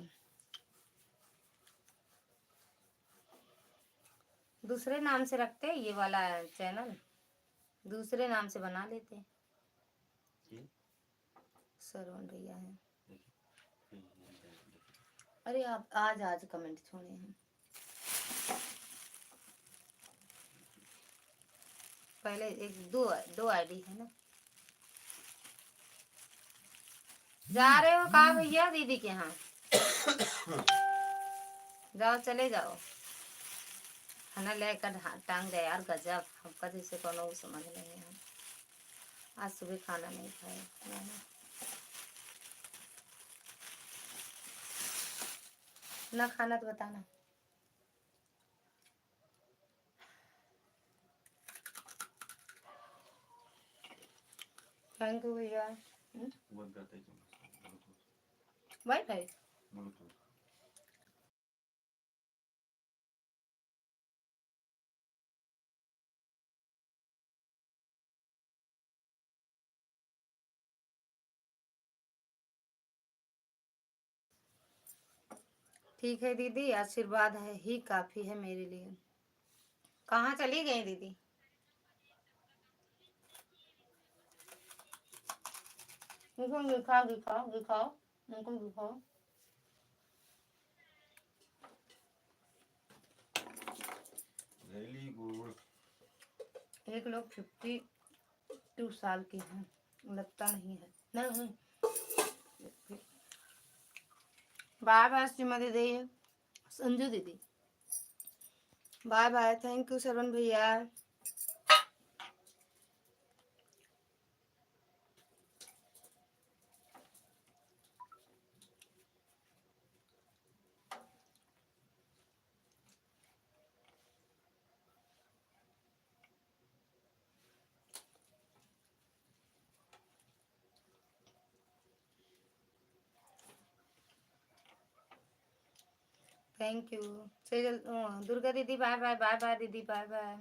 दूसरे नाम से रखते ये वाला चैनल, दूसरे नाम से बना लेते। ये? सरवण भैया है। हम्म, अरे आप आज आज कमेंट छोड़े हैं, पहले एक दो दो आईडी है ना। जा रहे हो कहा भैया? दीदी के यहाँ जाओ, चले जाओ। खाना लेकर टांग दे यार, गजब। हमका जैसे कोनो समझ नहीं है। आज सुबह खाना नहीं खाया मैंने। ना खाना तो बताना। थैंक यू भैया। बंद करते हैं वाईफाई ब्लूटूथ। ठीक है दीदी, आशीर्वाद है ही काफी है मेरे लिए। कहाँ चली गई दीदी? उनको दिखाओ दिखाओ दिखाओ, उनको दिखाओ। Very good. एक लोग 52 साल के हैं, लगता नहीं है। नहीं, बाय बाय श्रीमती दीदी, संजू दीदी, बाय बाय। थैंक यू श्रवण भैया। थैंक यू सेजल, दुर्गा दीदी बाय बाय, बाय बाय दीदी, बाय बाय।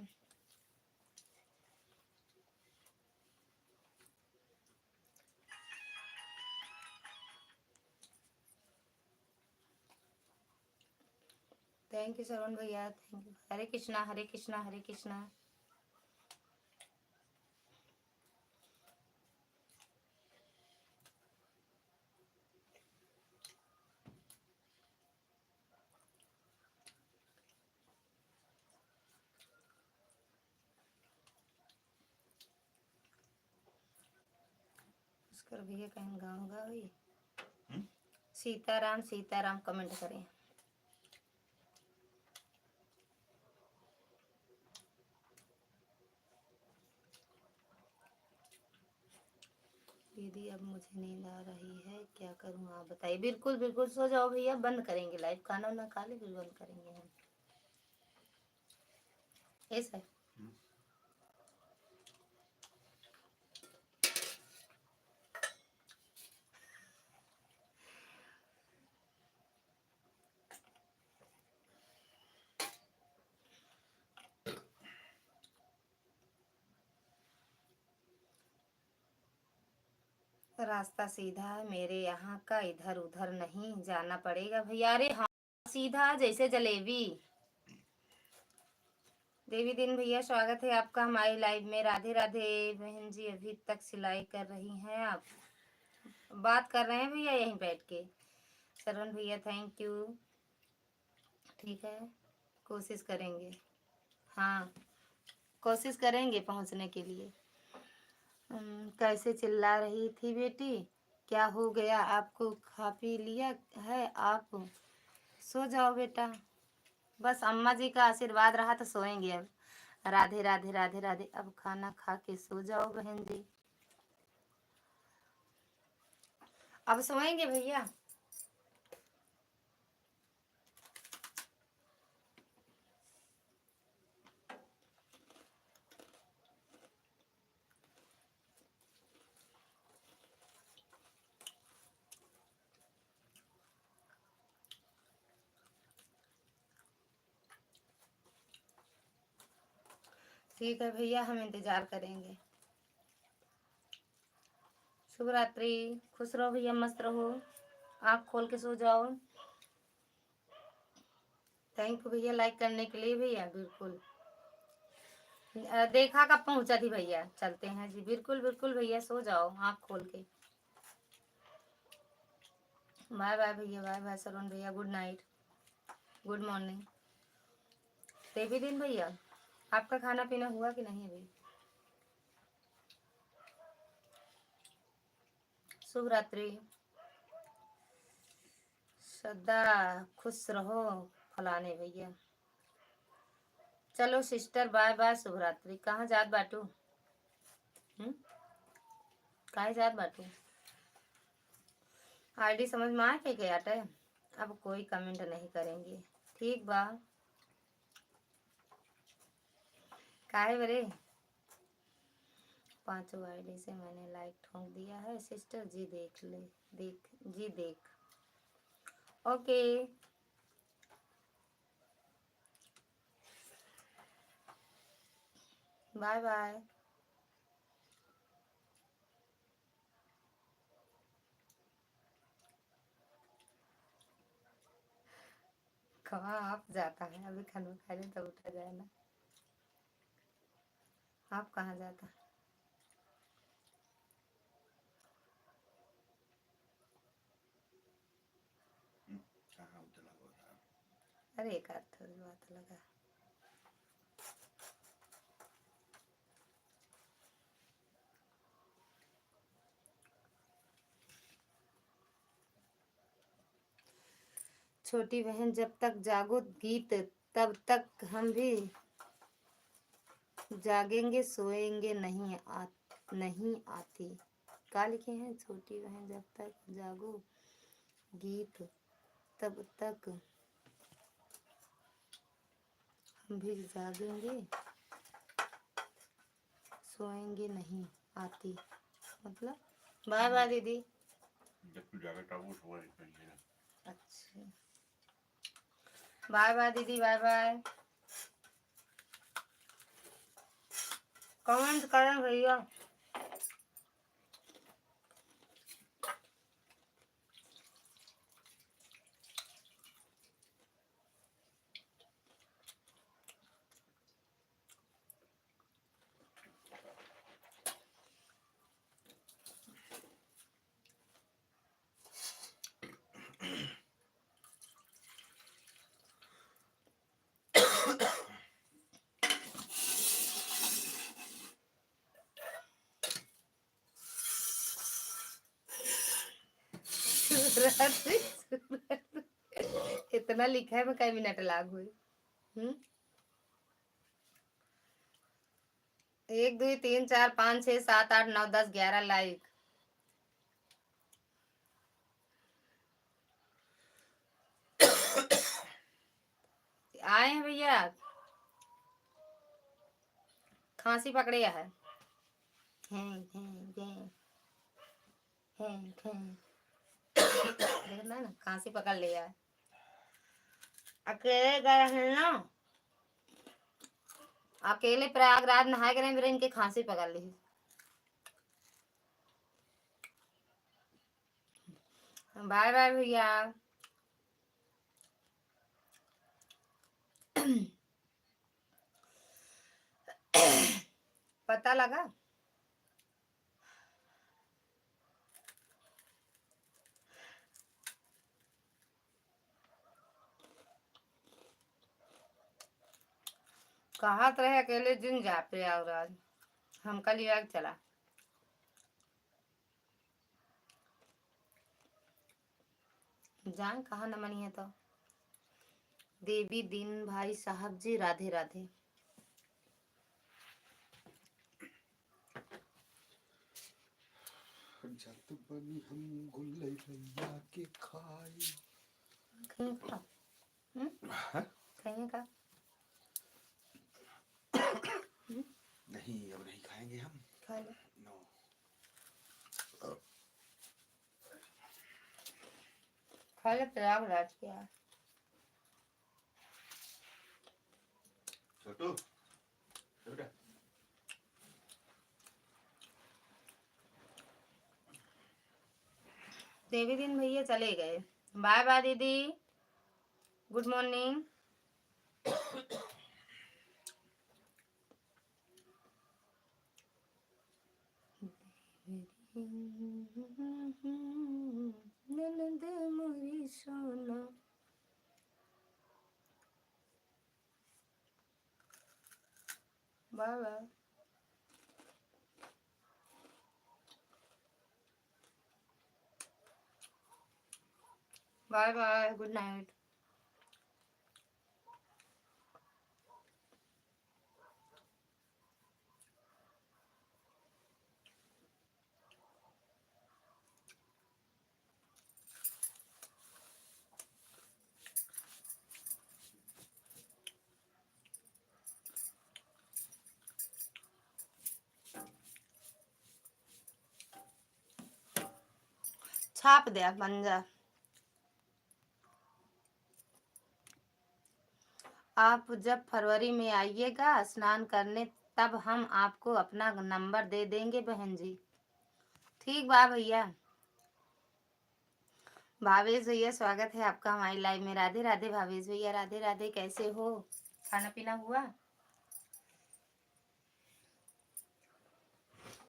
थैंक यू श्रवण भैया, थैंक यू। हरे कृष्णा हरे कृष्णा हरे कृष्णा। उसकर भैया कहीं गाँव गा हुई। सीताराम सीताराम कमेंट करें। दीदी अब मुझे नींद आ रही है, क्या करूँ आप बताइए। बिल्कुल बिल्कुल सो जाओ भैया, बंद करेंगे लाइव, खाना ना खा ले फिर बंद करेंगे हम। ऐसा है। रास्ता सीधा है मेरे यहाँ का, इधर उधर नहीं जाना पड़ेगा भैया। अरे हाँ, सीधा जैसे जलेबी। देवी दिन भैया स्वागत है आपका हमारी लाइव में। राधे राधे बहन जी, अभी तक सिलाई कर रही हैं आप? बात कर रहे हैं भैया यहीं बैठ के। शरण भैया थैंक यू। ठीक है, कोशिश करेंगे। हाँ, कोशिश करेंगे पहुंचने के लिए। कैसे चिल्ला रही थी बेटी? क्या हो गया आपको? खा पी लिया है आप? सो जाओ बेटा, बस अम्मा जी का आशीर्वाद रहा तो सोएंगे अब। राधे राधे राधे राधे। अब खाना खा के सो जाओ बहन जी, अब सोएंगे भैया। ठीक है भैया, हम इंतजार करेंगे। शुभ रात्रि, खुश रहो भैया, मस्त रहो, आँख खोल के सो जाओ। थैंक यू भैया लाइक करने के लिए भैया। बिल्कुल देखा कब पहुंचा थी भैया। चलते हैं जी, बिल्कुल बिल्कुल भैया, सो जाओ आँख खोल के। बाय बाय भैया, बाय बाय सरोन भैया, गुड नाइट, गुड मॉर्निंग। देवी दिन भैया, आपका खाना पीना हुआ कि नहीं अभी? शुभ रात्रि, सदा खुश रहो फलाने भैया। चलो सिस्टर, बाय बाय, शुभ रात्रि। कहाँ जात बाटू? काहे जात बाटू? आईडी समझ में आए के क्या है? अब कोई कमेंट नहीं करेंगे, ठीक बा। काहे बरे 5 आईडी से मैंने लाइक ठोक दिया है सिस्टर जी, देख ले, देख जी देख। Okay bye bye. कहाँ आप जाता है, अभी खाना खा ले तब उठा जाए ना। आप कहाँ जाता? कहाँ उतला हुआ था? अरे एक आध थोड़ी बात लगा। छोटी बहन जब तक जागो गीत तब तक हम भी जागेंगे, सोएंगे नहीं नहीं आती। क्या लिखे हैं? छोटी बहन जब तक जागो गीत तब तक हम भी जागेंगे, सोएंगे नहीं आती। मतलब बाय बाय दीदी। जब तू जागा तब वो सोए नहीं है। अच्छा बाय बाय दीदी, बाय बाय। कमेंट करें भैया। इतना लिखा है मैं कई मिनट लाग हुई। 1 2 3 4 5 6 7 8 9 10 11 लाइक। आए हैं भैया, खांसी पकड़े है। देखना ना, खांसी पकड़ लिया है। अकेले गए हैं ना, अकेले प्रयागराज नहाए गए, मेरे इनके खांसी पकड़ ली। बाय बाय भैया। पता लगा? कहा तो रहे अकेले दिन जा प्रयागराज, हम कल योग चला। जान कहा न मनी है तो। देवी दिन भाई साहब जी, राधे राधे। जत बनी हम गुल्ले भैया के खाए। खाएंगे का? नहीं अब नहीं खाएंगे हम। खा लो। नो। खा ले प्रयागराज क्या। छोटू बेटा देवी दिन भैया चले गए। बाय बाय दीदी, गुड मॉर्निंग। ननद मोरी सोना। Bye bye. Bye bye, good night. छाप दिया पंजा। आप जब फरवरी में आइएगा स्नान करने तब हम आपको अपना नंबर दे देंगे बहन जी। ठीक बा भैया। भावेश भैया स्वागत है आपका हमारी लाइव में। राधे राधे भावेश भैया, राधे राधे। कैसे हो? खाना पीना हुआ?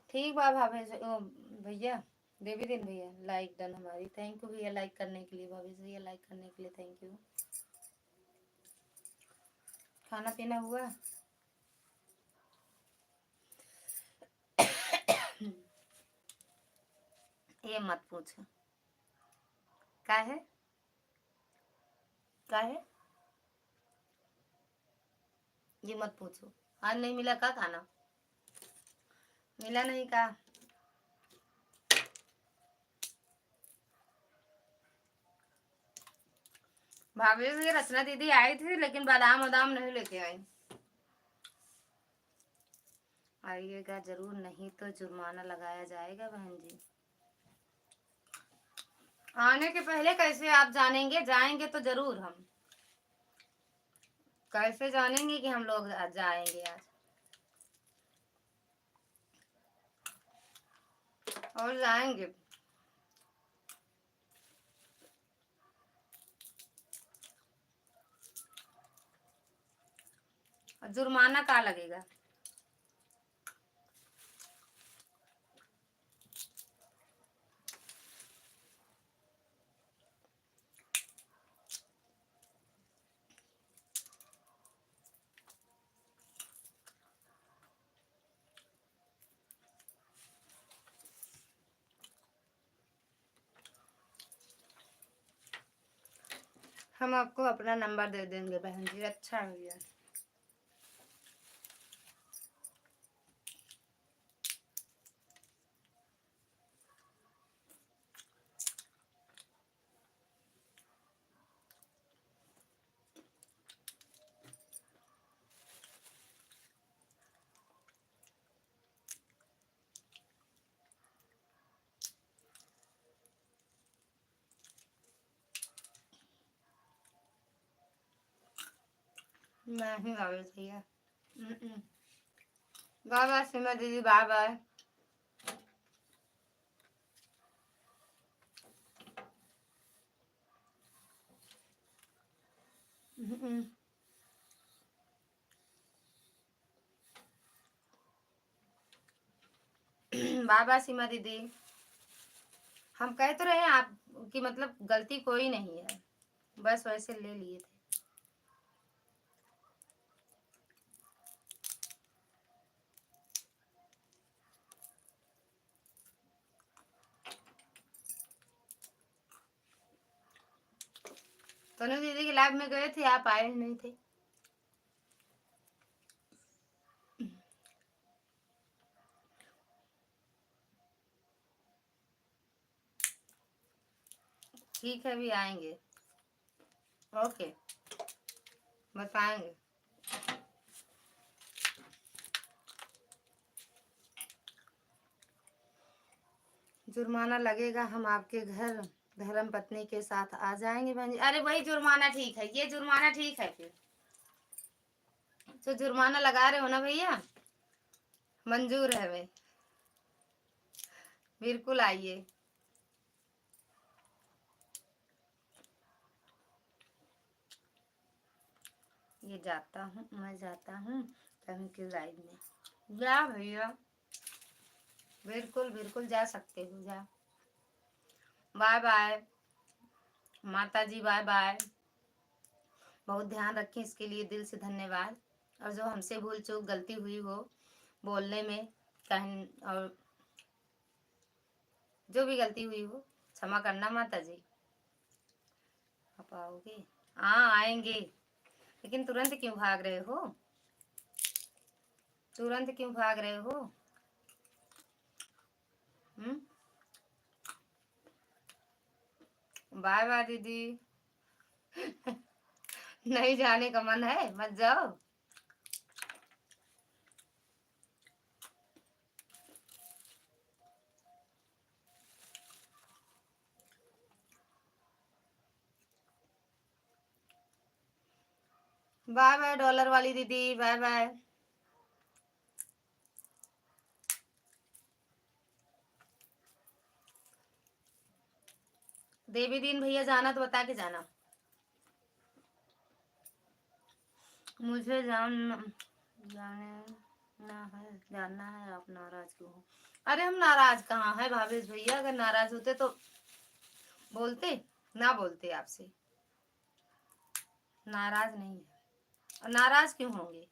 ठीक बा भावेश भैया। देवी दिन भैया लाइक डन हमारी। थैंक यू भैया लाइक करने के लिए। भावेश भैया लाइक करने के लिए थैंक यू। खाना पीना हुआ? ये मत पूछो क्या है, क्या है, ये मत पूछो। आज नहीं मिला का खाना? मिला नहीं का? भाभी भी रचना दीदी आई थी लेकिन बादाम वादाम नहीं लेके आई। आइएगा जरूर, नहीं तो जुर्माना लगाया जाएगा बहन जी। आने के पहले कैसे आप जानेंगे? जाएंगे तो जरूर। हम कैसे जानेंगे कि हम लोग जाएंगे आज? और जाएंगे। जुर्माना का लगेगा? हम आपको अपना नंबर दे देंगे बहन जी। अच्छा भैया। नहीं आवे भैया। बाय बाय सीमा दीदी, बाय बाय। बाय बाय सीमा दीदी। हम कह तो रहे हैं आप कि मतलब गलती कोई नहीं है, बस वैसे ले लिए थे। तनु दीदी की लाइव में गए थे, आप आए नहीं थे। ठीक है, भी आएंगे। ओके, बताएंगे। जुर्माना लगेगा, हम आपके घर धर्म पत्नी के साथ आ जाएंगे बहन जी। अरे वही जुर्माना ठीक है, ये जुर्माना ठीक है। फिर जो जुर्माना लगा रहे हो ना भैया, मंजूर है वे। बिल्कुल आइए। ये जाता हूँ, मैं जाता हूँ कहीं की लाइव में। जा भैया, बिल्कुल बिल्कुल जा सकते हो, जा। बाय बाय माता जी, बाय बाय। बहुत ध्यान रखें, इसके लिए दिल से धन्यवाद। और जो हमसे भूल चूक गलती हुई हो बोलने में कहीं, और जो भी गलती हुई हो क्षमा करना माता जी। आप आओगे? हाँ आएंगे, लेकिन तुरंत क्यों भाग रहे हो? तुरंत क्यों भाग रहे हो? बाय बाय दीदी। नहीं जाने का मन है, मत जाओ। बाय बाय डॉलर वाली दीदी, बाय बाय। देवी दीन भैया जाना तो बता के जाना। मुझे जानना है, जानना है आप नाराज क्यों हो। अरे हम नाराज कहाँ है भावेश भैया, अगर नाराज होते तो बोलते, ना बोलते आपसे। नाराज नहीं है, और नाराज क्यों होंगे।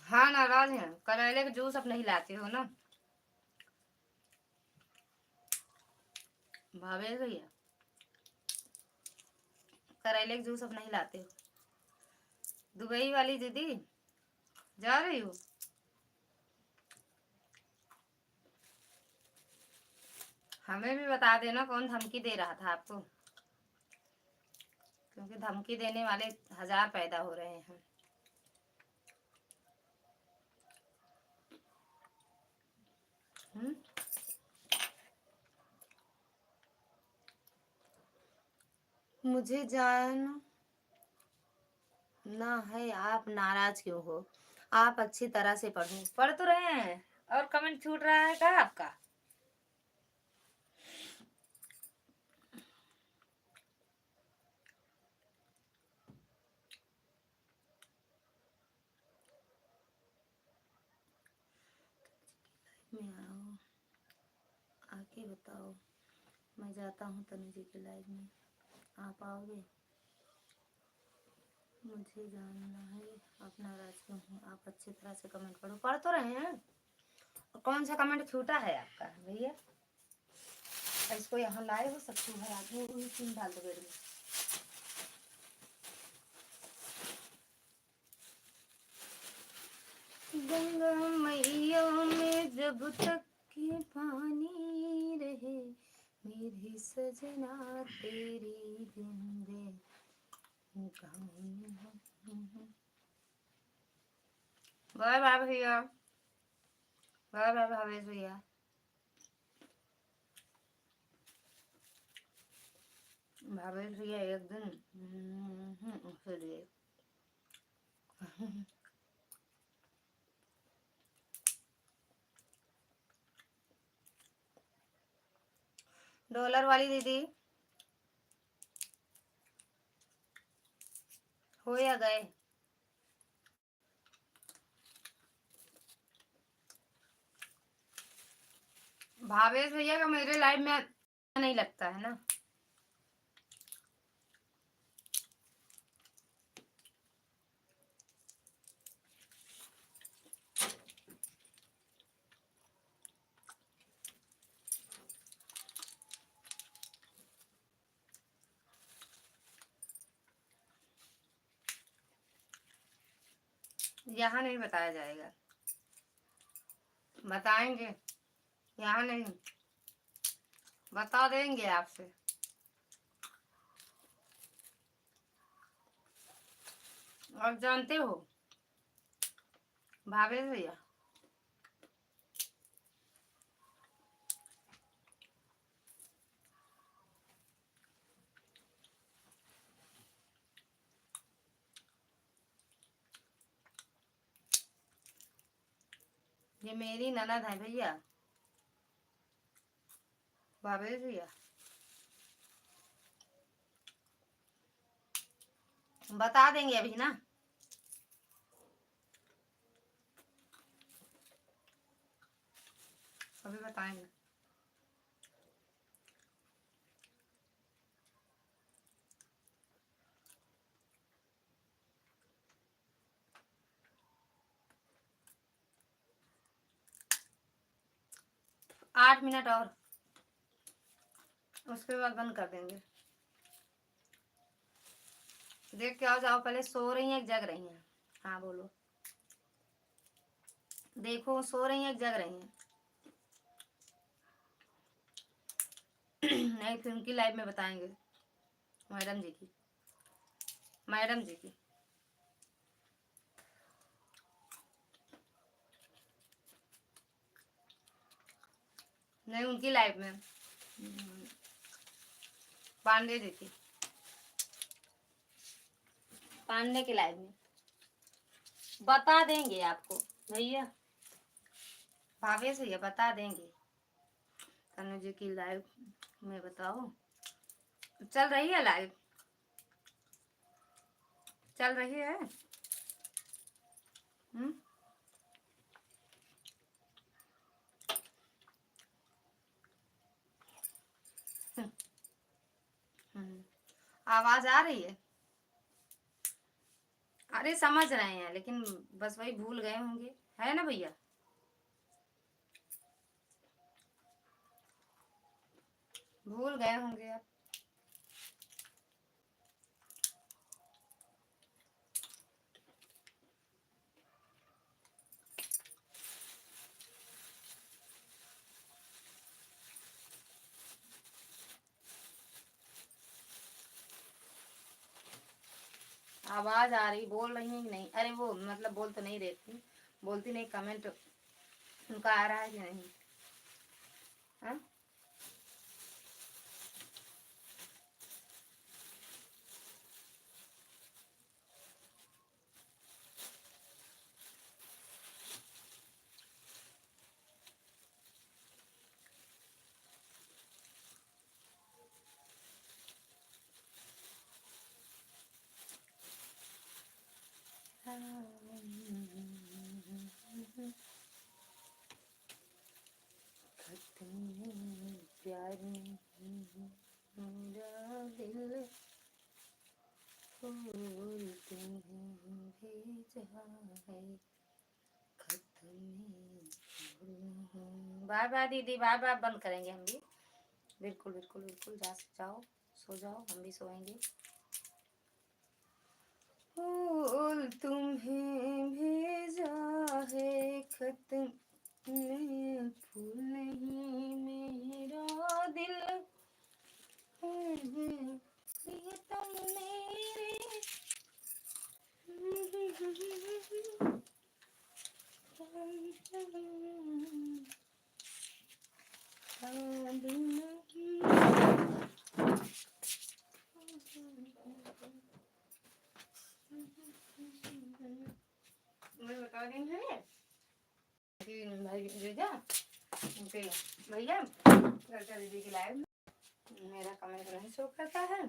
हाँ नाराज हैं, करेले का जूस अब नहीं लाते हो ना भावेश भैया, करेले का जूस अब नहीं लाते हो। दुबई वाली दीदी जा रही हो। हमें भी बता देना कौन धमकी दे रहा था आपको, क्योंकि धमकी देने वाले 1000 पैदा हो रहे हैं। मुझे जानना है आप नाराज क्यों हो। आप अच्छी तरह से पढ़ो, पढ़ तो रहे हैं और कमेंट छूट रहा है क्या आपका। में आओ, आके बताओ, मैं जाता हूँ तनु जी के लाइव में, आप आओगे। मुझे जानना है आप नाराज क्यों हो। आप अच्छी तरह से कमेंट पढ़ो, पढ़ तो रहे हैं। और कौन सा कमेंट छूटा है आपका भैया। इसको यहाँ लाए हो, सब्जी भरा दो, तीन डाल दो बेड में। गंगा मैया में जब तक के पानी रहे, मेरी सजना तेरी जिंदे। बाय बाय भैया, बाय बाय भावेश भैया। भावेश भैया एक दिन चलिए डॉलर वाली दीदी हो या गए। भावेश भैया का मेरे लाइफ में नहीं लगता है ना। यहाँ नहीं बताया जाएगा, बताएंगे यहाँ नहीं, बता देंगे आपसे। और जानते हो भावेश भैया, ये मेरी ननद है भैया, भावेश भैया। बता देंगे अभी ना, अभी बताएंगे। आठ मिनट और, उसके बाद बंद कर देंगे। देख के आओ, जाओ पहले। सो रही हैं एक जग रही हैं। हाँ बोलो। देखो सो रही हैं एक जग रही हैं। नहीं फिर उनकी लाइव में बताएंगे, मैडम जी की, मैडम जी की। नहीं उनकी लाइफ में। पांडे देखिए, पांडे के लाइव में बता देंगे आपको भैया, भावेश भैया बता देंगे। तनु जी की लाइव में बताओ, चल रही है लाइव, चल रही है। हम्म हम्म, आवाज आ रही है। अरे समझ रहे हैं लेकिन बस वही भूल गए होंगे, है ना भैया। भूल गए होंगे आप। आवाज आ रही, बोल रही है कि नहीं? अरे वो मतलब बोल तो नहीं रहती, बोलती नहीं, कमेंट उनका आ रहा है कि नहीं? हाँ प्यार मेरा दिल फूल तुम्हें भेजा है, बाय बाय दीदी, बाय बाय। बंद करेंगे हम भी, बिल्कुल बिल्कुल बिल्कुल। जाओ सो जाओ, हम भी सोएंगे। फूल तुम्हें भेजा है खत में, फूल नहीं मेरा दिल ये तुम मेरे मैं बता रही हूँ भाई जीजा भैया, लड़का दीदी की लाइव में मेरा कमेंट नहीं शो करता है,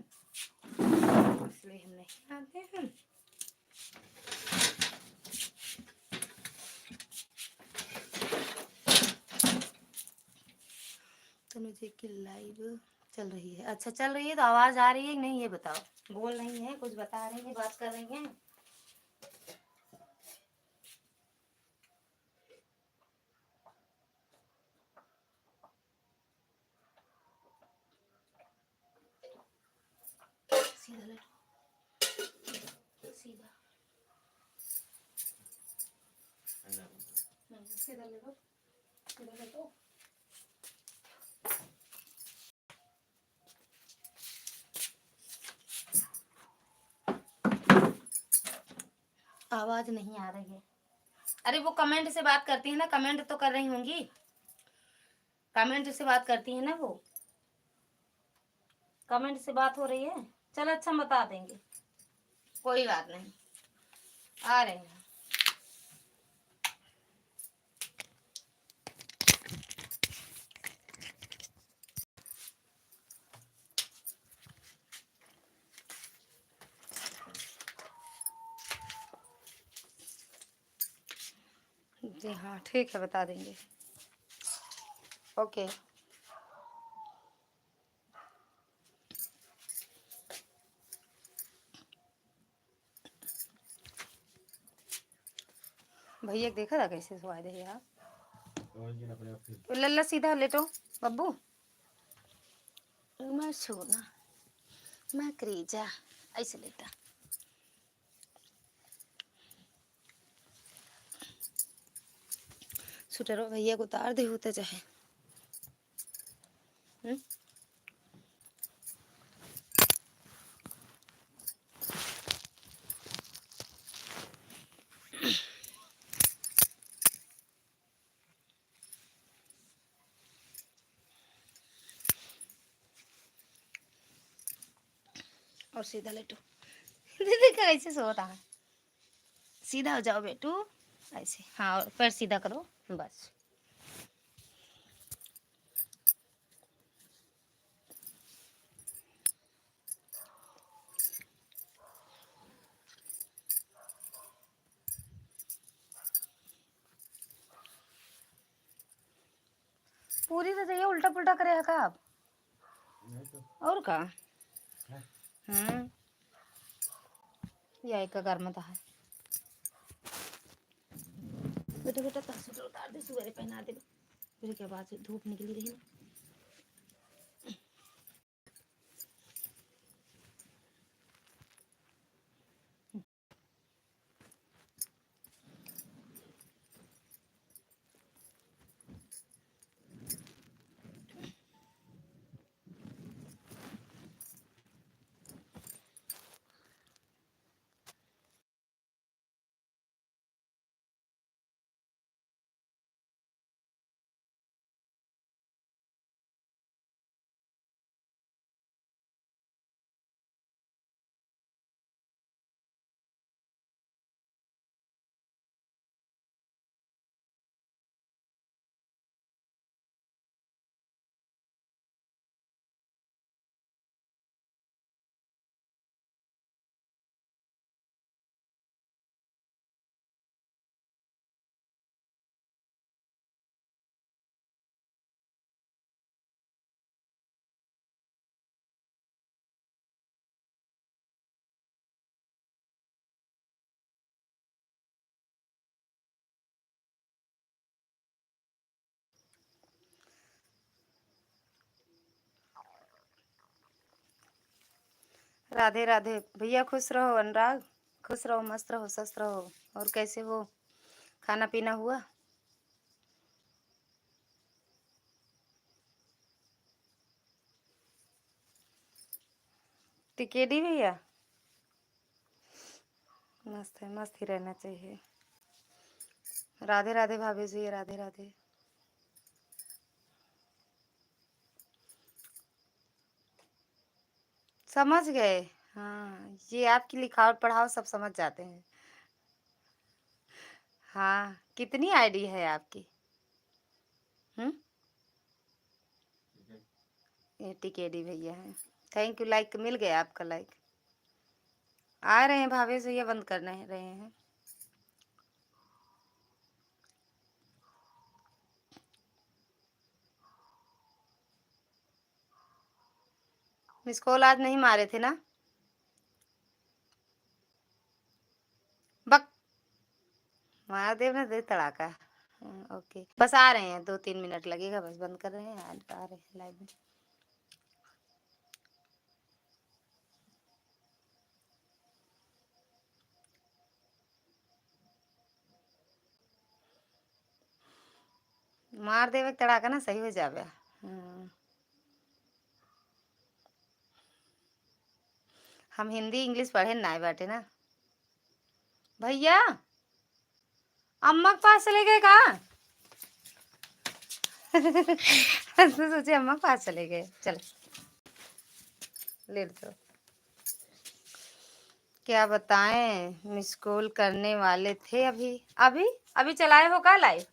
इसलिए हम नहीं आते हैं। तनु जी की लाइव चल रही है। अच्छा चल रही है तो आवाज आ रही है कि नहीं ये बताओ। बोल रही है, कुछ बता रही है, बात कर रही है। सीधा ले लो, सीधा सीधा ले लो, सीधा ले लो। आवाज नहीं आ रही है। अरे वो कमेंट से बात करती है ना, कमेंट तो कर रही होंगी, कमेंट से बात करती है ना वो, कमेंट से बात हो रही है। चलो अच्छा बता देंगे, कोई बात नहीं, आ रहे हैं। जी हाँ ठीक है, बता देंगे। ओके भैया देखा था कैसे सुहा दे यार। लल्ला सीधा लेटो बब्बू, मैं सोना, मैं करीजा, ऐसे लेटा। सुटरो भैया को उतार दे होते चाहे। और सीधा लेटो। दीदी कैसे सो रहा है। सीधा हो जाओ बेटू, ऐसे। हाँ, और पैर सीधा करो बस। पूरी तो चाहिए, उल्टा पुल्टा करेगा का आप। और का यही का गर्म था है। बेटा बेटा स्वेटर उतार दे, सवेरे पहना दे। फिर क्या बात है, धूप निकली रही ना। राधे राधे भैया, खुश रहो अनुराग, खुश रहो, मस्त रहो, स्वस्थ रहो। और कैसे हो, खाना पीना हुआ? टिकेडी भैया, मस्त है, मस्त ही रहना चाहिए। राधे राधे भाभी जी, राधे राधे। समझ गए। हाँ, ये आपकी लिखावट पढ़ाओ सब समझ जाते हैं। हाँ, कितनी आईडी है आपकी? ये टिकेडी भैया है। थैंक यू, लाइक मिल गया आपका लाइक। आ रहे हैं भाभी से, ये बंद करने रहे हैं। मिस कॉल आज नहीं मारे थे ना? बक महादेव ने दे तड़ाका। ओके, बस आ रहे हैं, 2-3 मिनट लगेगा, बस बंद कर रहे हैं, आ रहे हैं लाइव में। मार देवे तड़ाका ना, सही हो जावे। हम हिंदी इंग्लिश पढ़े ना बाटे ना भैया। अम्मा के पास चले गए कहा? तो सोचे अम्मा के पास चले गए। चल लेट दो। क्या बताएं, मिस कॉल करने वाले थे अभी। अभी अभी चलाए हो का लाइव?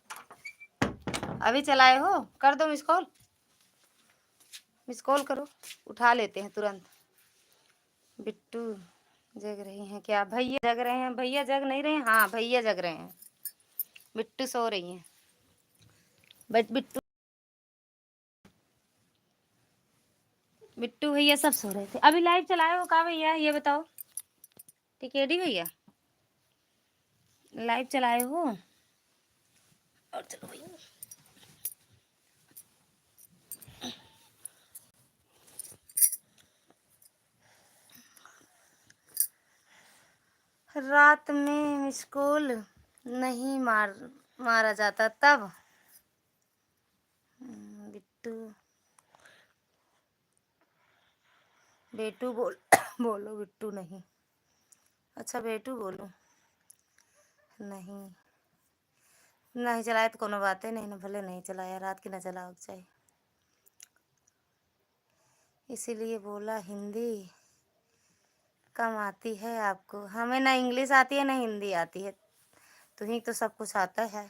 अभी चलाए हो? कर दो मिस कॉल, मिस कॉल करो, उठा लेते हैं तुरंत। बिट्टू जग रही हैं क्या? भैया जग रहे हैं। भैया जग नहीं रहे हैं? हाँ भैया जग रहे हैं, बिट्टू सो रही हैं। बट बिट्टू बिट्टू भैया सब सो रहे थे। अभी लाइव चलाए हो का भैया, ये बताओ। टिकेडी भैया लाइव चलाए हो? और चलो भैया, रात में मिस कॉल नहीं मारा जाता तब। बिट्टू बेटू बोलो बिट्टू नहीं। अच्छा बेटू बोलो। नहीं नहीं चलाए तो कोनो बात नहीं ना, भले नहीं चलाया, रात की ना चलाओ चाहिए, इसीलिए बोला हिंदी कम आती है आपको? हमें ना इंग्लिश आती है ना हिंदी आती है, तुम्हें तो सब कुछ आता है।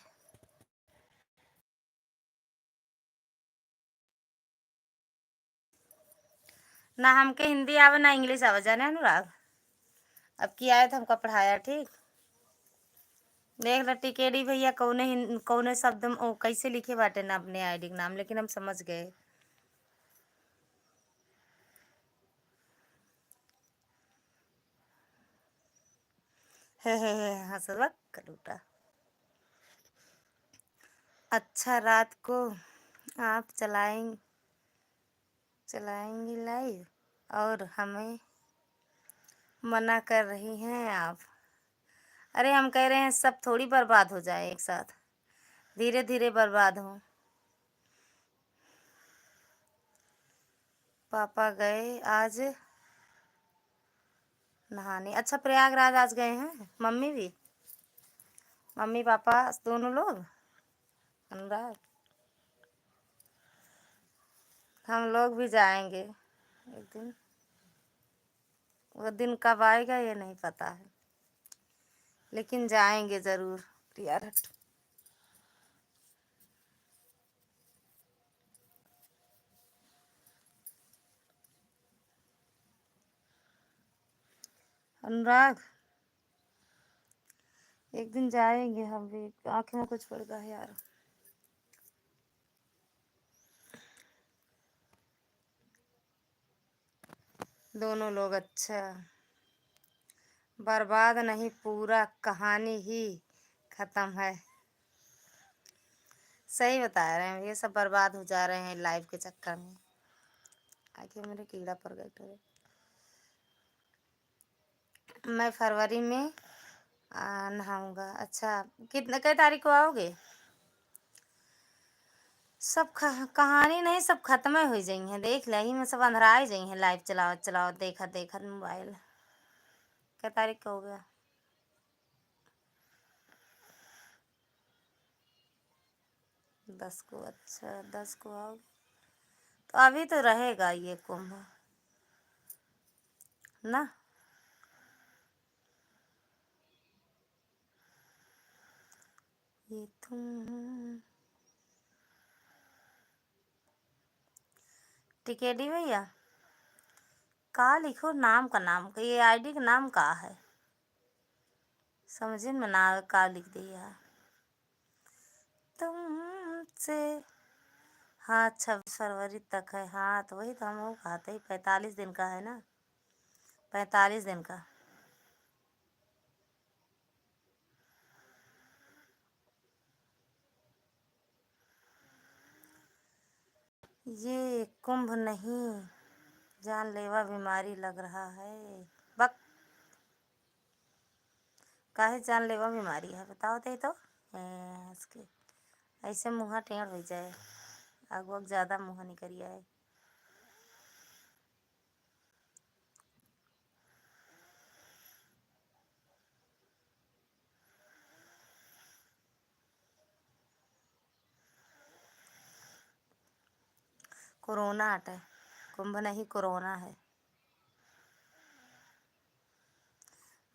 ना हमके हिंदी आवे ना इंग्लिश आवे, जाने अनुराग। अब की आए तो हमका पढ़ाया ठीक। देख ल टिकेडी भैया कौने शब्द में कैसे लिखे बाटे ना अपने आईडी के नाम, लेकिन हम समझ गए। हंसवा कलूटा। अच्छा, रात को आप चलाएंगी लाइव और हमें मना कर रही हैं आप। अरे हम कह रहे हैं सब थोड़ी बर्बाद हो जाए एक साथ, धीरे धीरे बर्बाद हो। पापा गए आज नहाने। अच्छा, प्रयागराज आज गए हैं मम्मी भी, मम्मी पापा दोनों लोग। अनुराग हम लोग भी जाएंगे एक दिन, वो दिन कब आएगा ये नहीं पता है, लेकिन जाएंगे जरूर यार। अनुराग एक दिन जाएंगे हम भी, आँख में कुछ पड़ गया है यार। दोनों लोग। अच्छा, बर्बाद नहीं, पूरा कहानी ही खत्म है। सही बता रहे हैं, ये सब बर्बाद हो जा रहे हैं लाइव के चक्कर में। आखिर मेरे कीड़ा पर गए तो। मैं फरवरी में नहाऊंगा। अच्छा, कितने कई तारीख को आओगे? सब कहानी नहीं, सब खत्म हो जाई हैं। देख लही में सब अंधराए जाई हैं लाइव चलाओ चलाओ, देखा देखा मोबाइल। क्या तारीख का हो गया? 10 को। अच्छा, 10 को आओ तो अभी तो रहेगा ये कुंभ ना। ये तुम टिकेडी भैया का लिखो, नाम का नाम का, ये आईडी का नाम का है समझे में ना आवे, का लिख दिया तुमसे। हाँ, 26 फरवरी तक है। हाँ तो वही तो हम वो कहते ही, 45 दिन का है ना, 45 दिन का। ये कुंभ नहीं, जानलेवा बीमारी लग रहा है। बक काहे जानलेवा बीमारी है बताओ तो इसके ऐसे मुँह टेढ़ हो जाए, आग वग ज़्यादा मुँह नहीं करिए है। कोरोना हटे, कुंभ नहीं कोरोना है।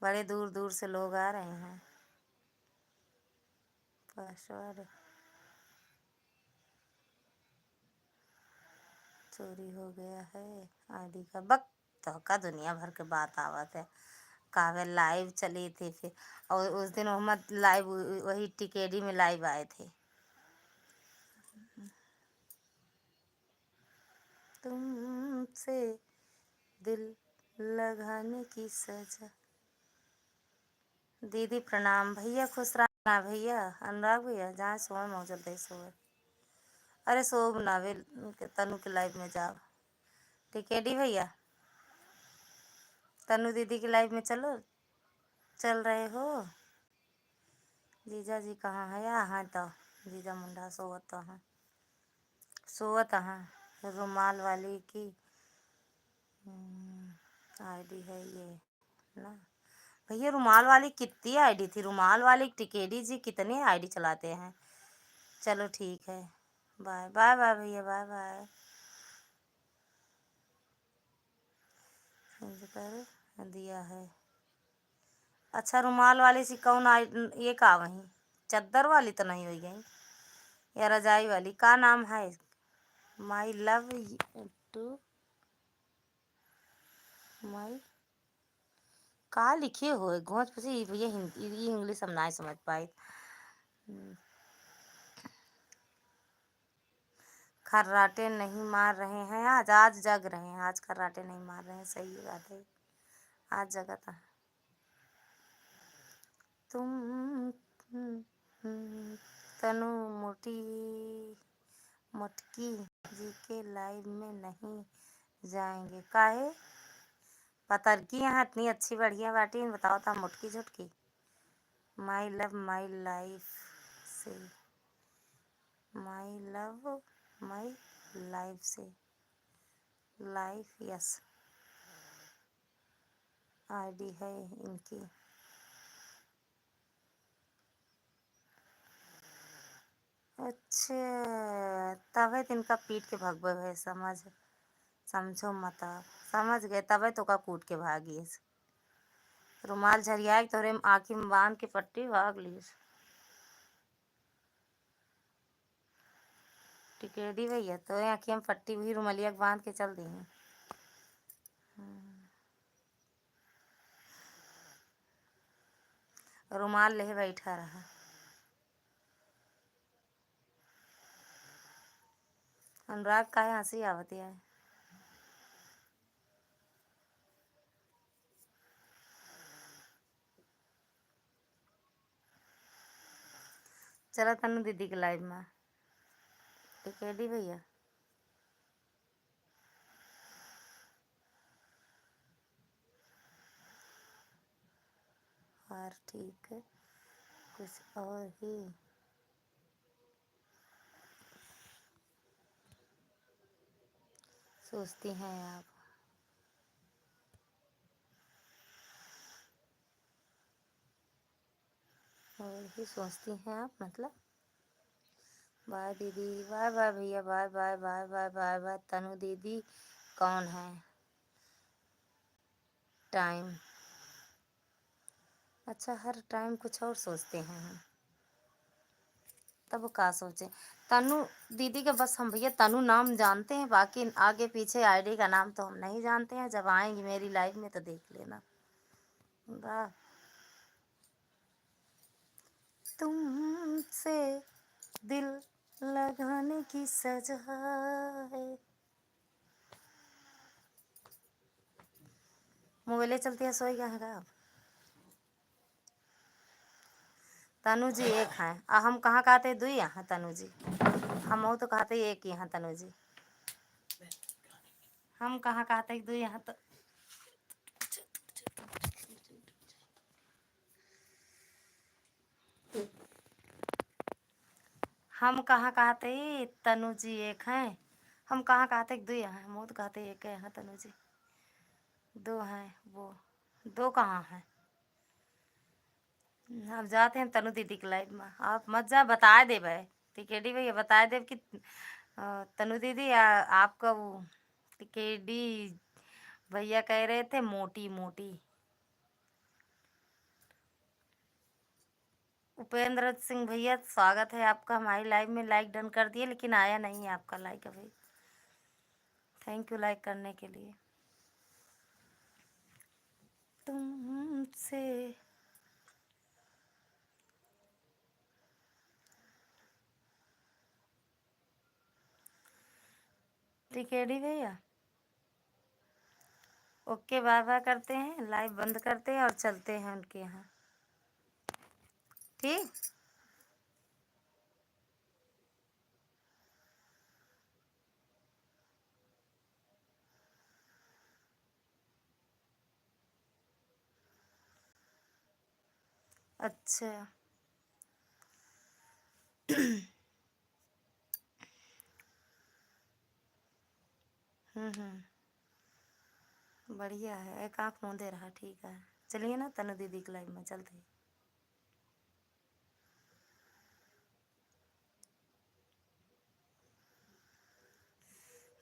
बड़े दूर दूर से लोग आ रहे हैं। पासवर्ड चोरी हो गया है आईडी का। बक तो का दुनिया भर के बात आवत है। कावे लाइव चली थी फिर, और उस दिन मोहम्मद लाइव वही टिकेडी में लाइव आए थे। तुमसे दिल लगाने की सजा। दीदी प्रणाम, भैया खुश रहना। भैया अनुराग भैया जहाँ सोए मौजूद है सोए। अरे सो बनावे तनु के लाइव में जाओ। टिकेडी भैया तनु दीदी की लाइव में चलो, चल रहे हो? जीजा जी कहाँ है? यहाँ तो जीजा मुंडा सोवत हैं, सोवत हैं। रुमाल वाली की आईडी है ये ना भैया। रुमाल वाली कितनी आईडी थी? रुमाल वाली टिकेडी जी कितने आईडी चलाते हैं? चलो ठीक है, बाय बाय बाय भैया, बाय बाय। दिया है। अच्छा, रुमाल वाली सी कौन आई? ये का वही चद्दर वाली तो नहीं हुई गई, या रजाई वाली? का नाम है? माई लव टू माई का लिखे हो घोंच पसी भैया, हिंदी ये इंग्लिश हम नहीं समझ पाए। खर्राटे नहीं मार रहे हैं आज, आज जग रहे हैं, आज खर्राटे नहीं मार रहे हैं, सही बात है, आज जगा था। तुम तनु मोटी मोटकी जी के लाइव में नहीं जाएंगे काहे? पतरकी यहाँ इतनी अच्छी बढ़िया बाटी, बताओ था मोटकी झुटकी। माई लव माई लाइफ से, माई लव माई लाइफ से, लाइफ यस आईडी है इनकी। अच्छा, तबे तो इनका पीट के भगवे है, समझो मत आप। समझ गए, तबे तो का कूट के भागी। रुमाल झरियाए तोरे आँखी में बांध के पट्टी भाग ली। टिकेडी भैया तो आँखी में पट्टी भी रुमलिया बांध के चल दी। रुमाल ले बैठा रहा। अनुराग का हंसी आवती है। चलो तनु दीदी के लाइव में टिकेडी भैया। और ठीक है, कुछ और ही सोचती हैं आप? और ही सोचती हैं आप मतलब? बाय दीदी, बाय बाय भैया, bye bye bye bye bye bye. Tanu दीदी कौन है? टाइम, अच्छा हर टाइम कुछ और सोचते हैं हम, तब का सोचे? तनु दीदी के बस हम भैया तनु नाम जानते हैं, बाकी आगे पीछे आईडी का नाम तो हम नहीं जानते हैं। जब आएंगी मेरी लाइफ में तो देख लेना। वाह, तुमसे दिल लगाने की सजा है। मोबाइले चलती है, सोई कहाँ का? तनु जी एक हैं, हम कहाँ कहते दुई यहाँ तनु जी, हम तो कहते एक यहाँ तनु जी, हम कहाँ कहते दुई यहाँ तो। हम कहाँ कहते तनु जी एक हैं, हम कहाँ कहते दुई हैं, हम तो कहते एक है यहाँ तनु जी। दो हैं वो, दो कहाँ हैं? अब जाते हैं तनु दीदी के लाइफ में। आप मत जा, बताए दे भाई टिकेडी भैया, बताए दे कि तनु दीदी आपका वो टिकेडी भैया कह रहे थे मोटी मोटी। उपेंद्र सिंह भैया स्वागत है आपका हमारी लाइव में। लाइक डन कर दिए लेकिन आया नहीं है आपका लाइक अभी। थैंक यू लाइक करने के लिए। तुमसे टिकेडी भैया ओके, बाय बाय करते हैं, लाइव बंद करते हैं और चलते हैं उनके यहाँ, ठीक? अच्छा बढ़िया है, एक आँख मूंदे रहा, ठीक है। चलिए ना तनु दीदी के लाइव में चलते हैं।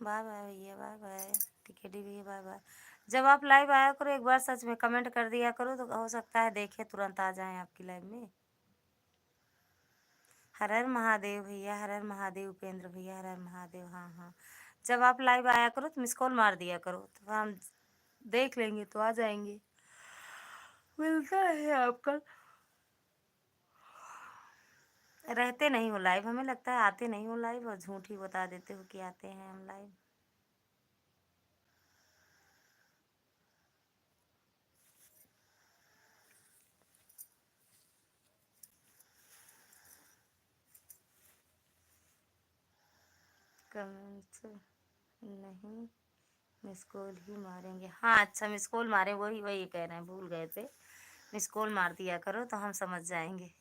बाय बाय भैया, बाय बाय। टिकेटी भैया बाय बाय। जब आप लाइव आया करो एक बार सच में कमेंट कर दिया करो तो हो सकता है देखे तुरंत आ जाएं आपकी लाइव में। हर हर महादेव भैया, हर हर महादेव। उपेंद्र भैया, हर हर महादेव। हाँ हाँ, जब आप लाइव आया करो तो मिस कॉल मार दिया करो तो हम देख लेंगे तो आ जाएंगे। मिलता है आपका। रहते नहीं हो लाइव, हमें लगता है आते नहीं हो लाइव और झूठ ही बता देते हो कि आते हैं हम लाइव। कमेंट्स नहीं, मिस कॉल ही मारेंगे। हाँ अच्छा, मिस कॉल मारे, वही वही कह रहे हैं, भूल गए थे। मिस कॉल मार दिया करो तो हम समझ जाएंगे।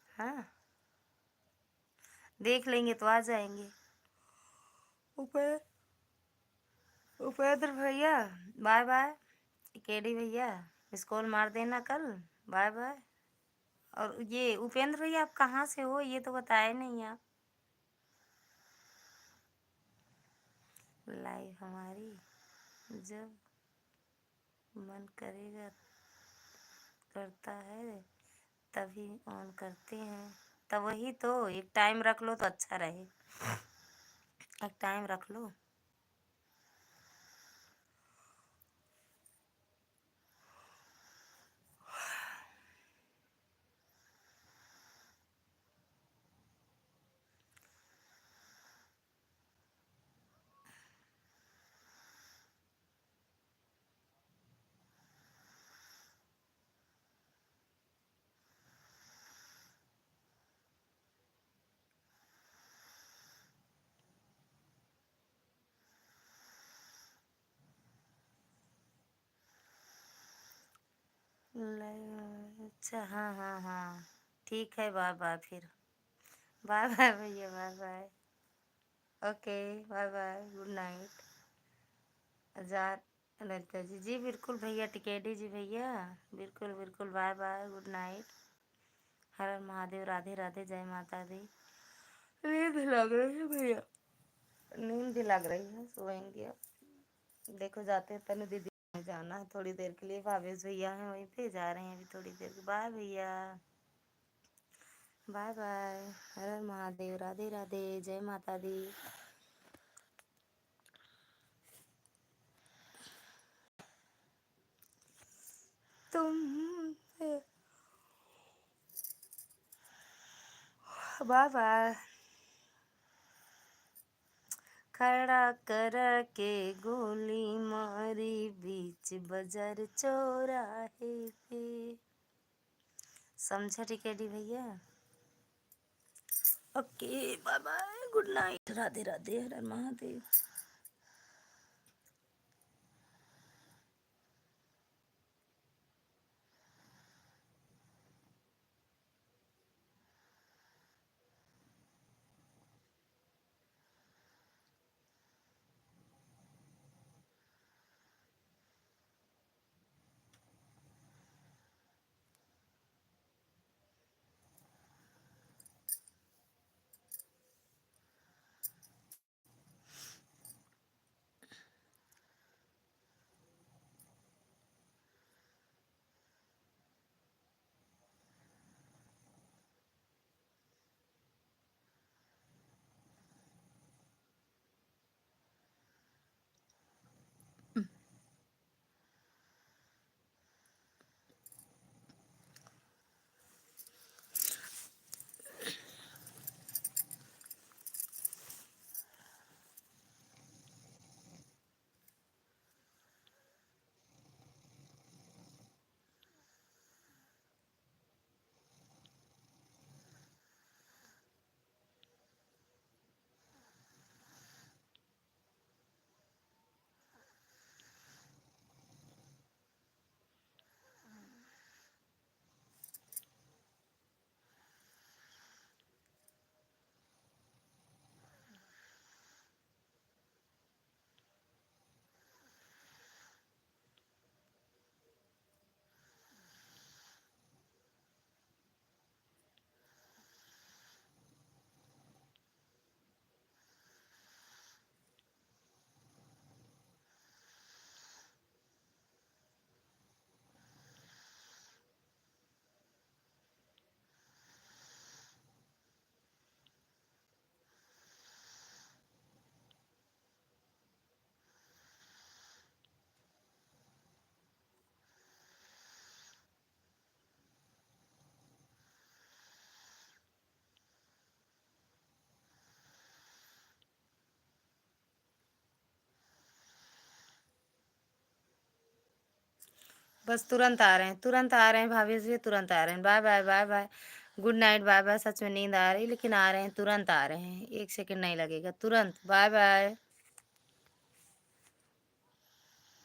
हाँ, देख लेंगे तो आ जाएंगे। उपेंद्र उपेंद्र भैया बाय बाय। केडी भैया मिस कॉल मार देना कल। Bye bye. और ये उपेंद्र भैया आप कहाँ से हो ये तो बताए नहीं आप। लाइव हमारी जब मन करेगा करता है तभी ऑन करते हैं। तब वही तो, एक टाइम रख लो तो अच्छा रहे। एक टाइम रख लो। लाइव अच्छा, हाँ हाँ हाँ, ठीक है। बाय बाय फिर। बाय बाय भैया, bye bye. Okay, bye bye, good night. Azad Lalita ji, जी बिल्कुल भैया। टिकेडी जी भैया, बिल्कुल बिल्कुल, bye bye, good night. Har Har Mahadev, Radhe Radhe, जय माता दी। नींद लग रही है भैया, नींद भी लग रही है, सोएंगे अब। देखो जाते हैं तनु दीदी में जाना है थोड़ी देर के लिए, भावेश भैया हैं वहीं पे, जा रहे हैं अभी थोड़ी देर के। बाय भैया, बाय बाय। हर हर महादेव, राधे राधे, जय माता दी। तुम बाय बाय। खड़ा कर के गोली मारी बीच बाजार चौराहे पे। समझा टिकेटी भैया। Okay, bye bye, good night, Radhe Radhe, Har Har Mahadev. बस तुरंत आ रहे हैं, तुरंत आ रहे हैं भाभी जी, तुरंत आ रहे हैं। Bye bye bye bye, good night, bye bye. सच में नींद आ रही लेकिन आ रहे हैं, तुरंत आ रहे हैं, 1 सेकंड नहीं लगेगा, तुरंत। Bye bye.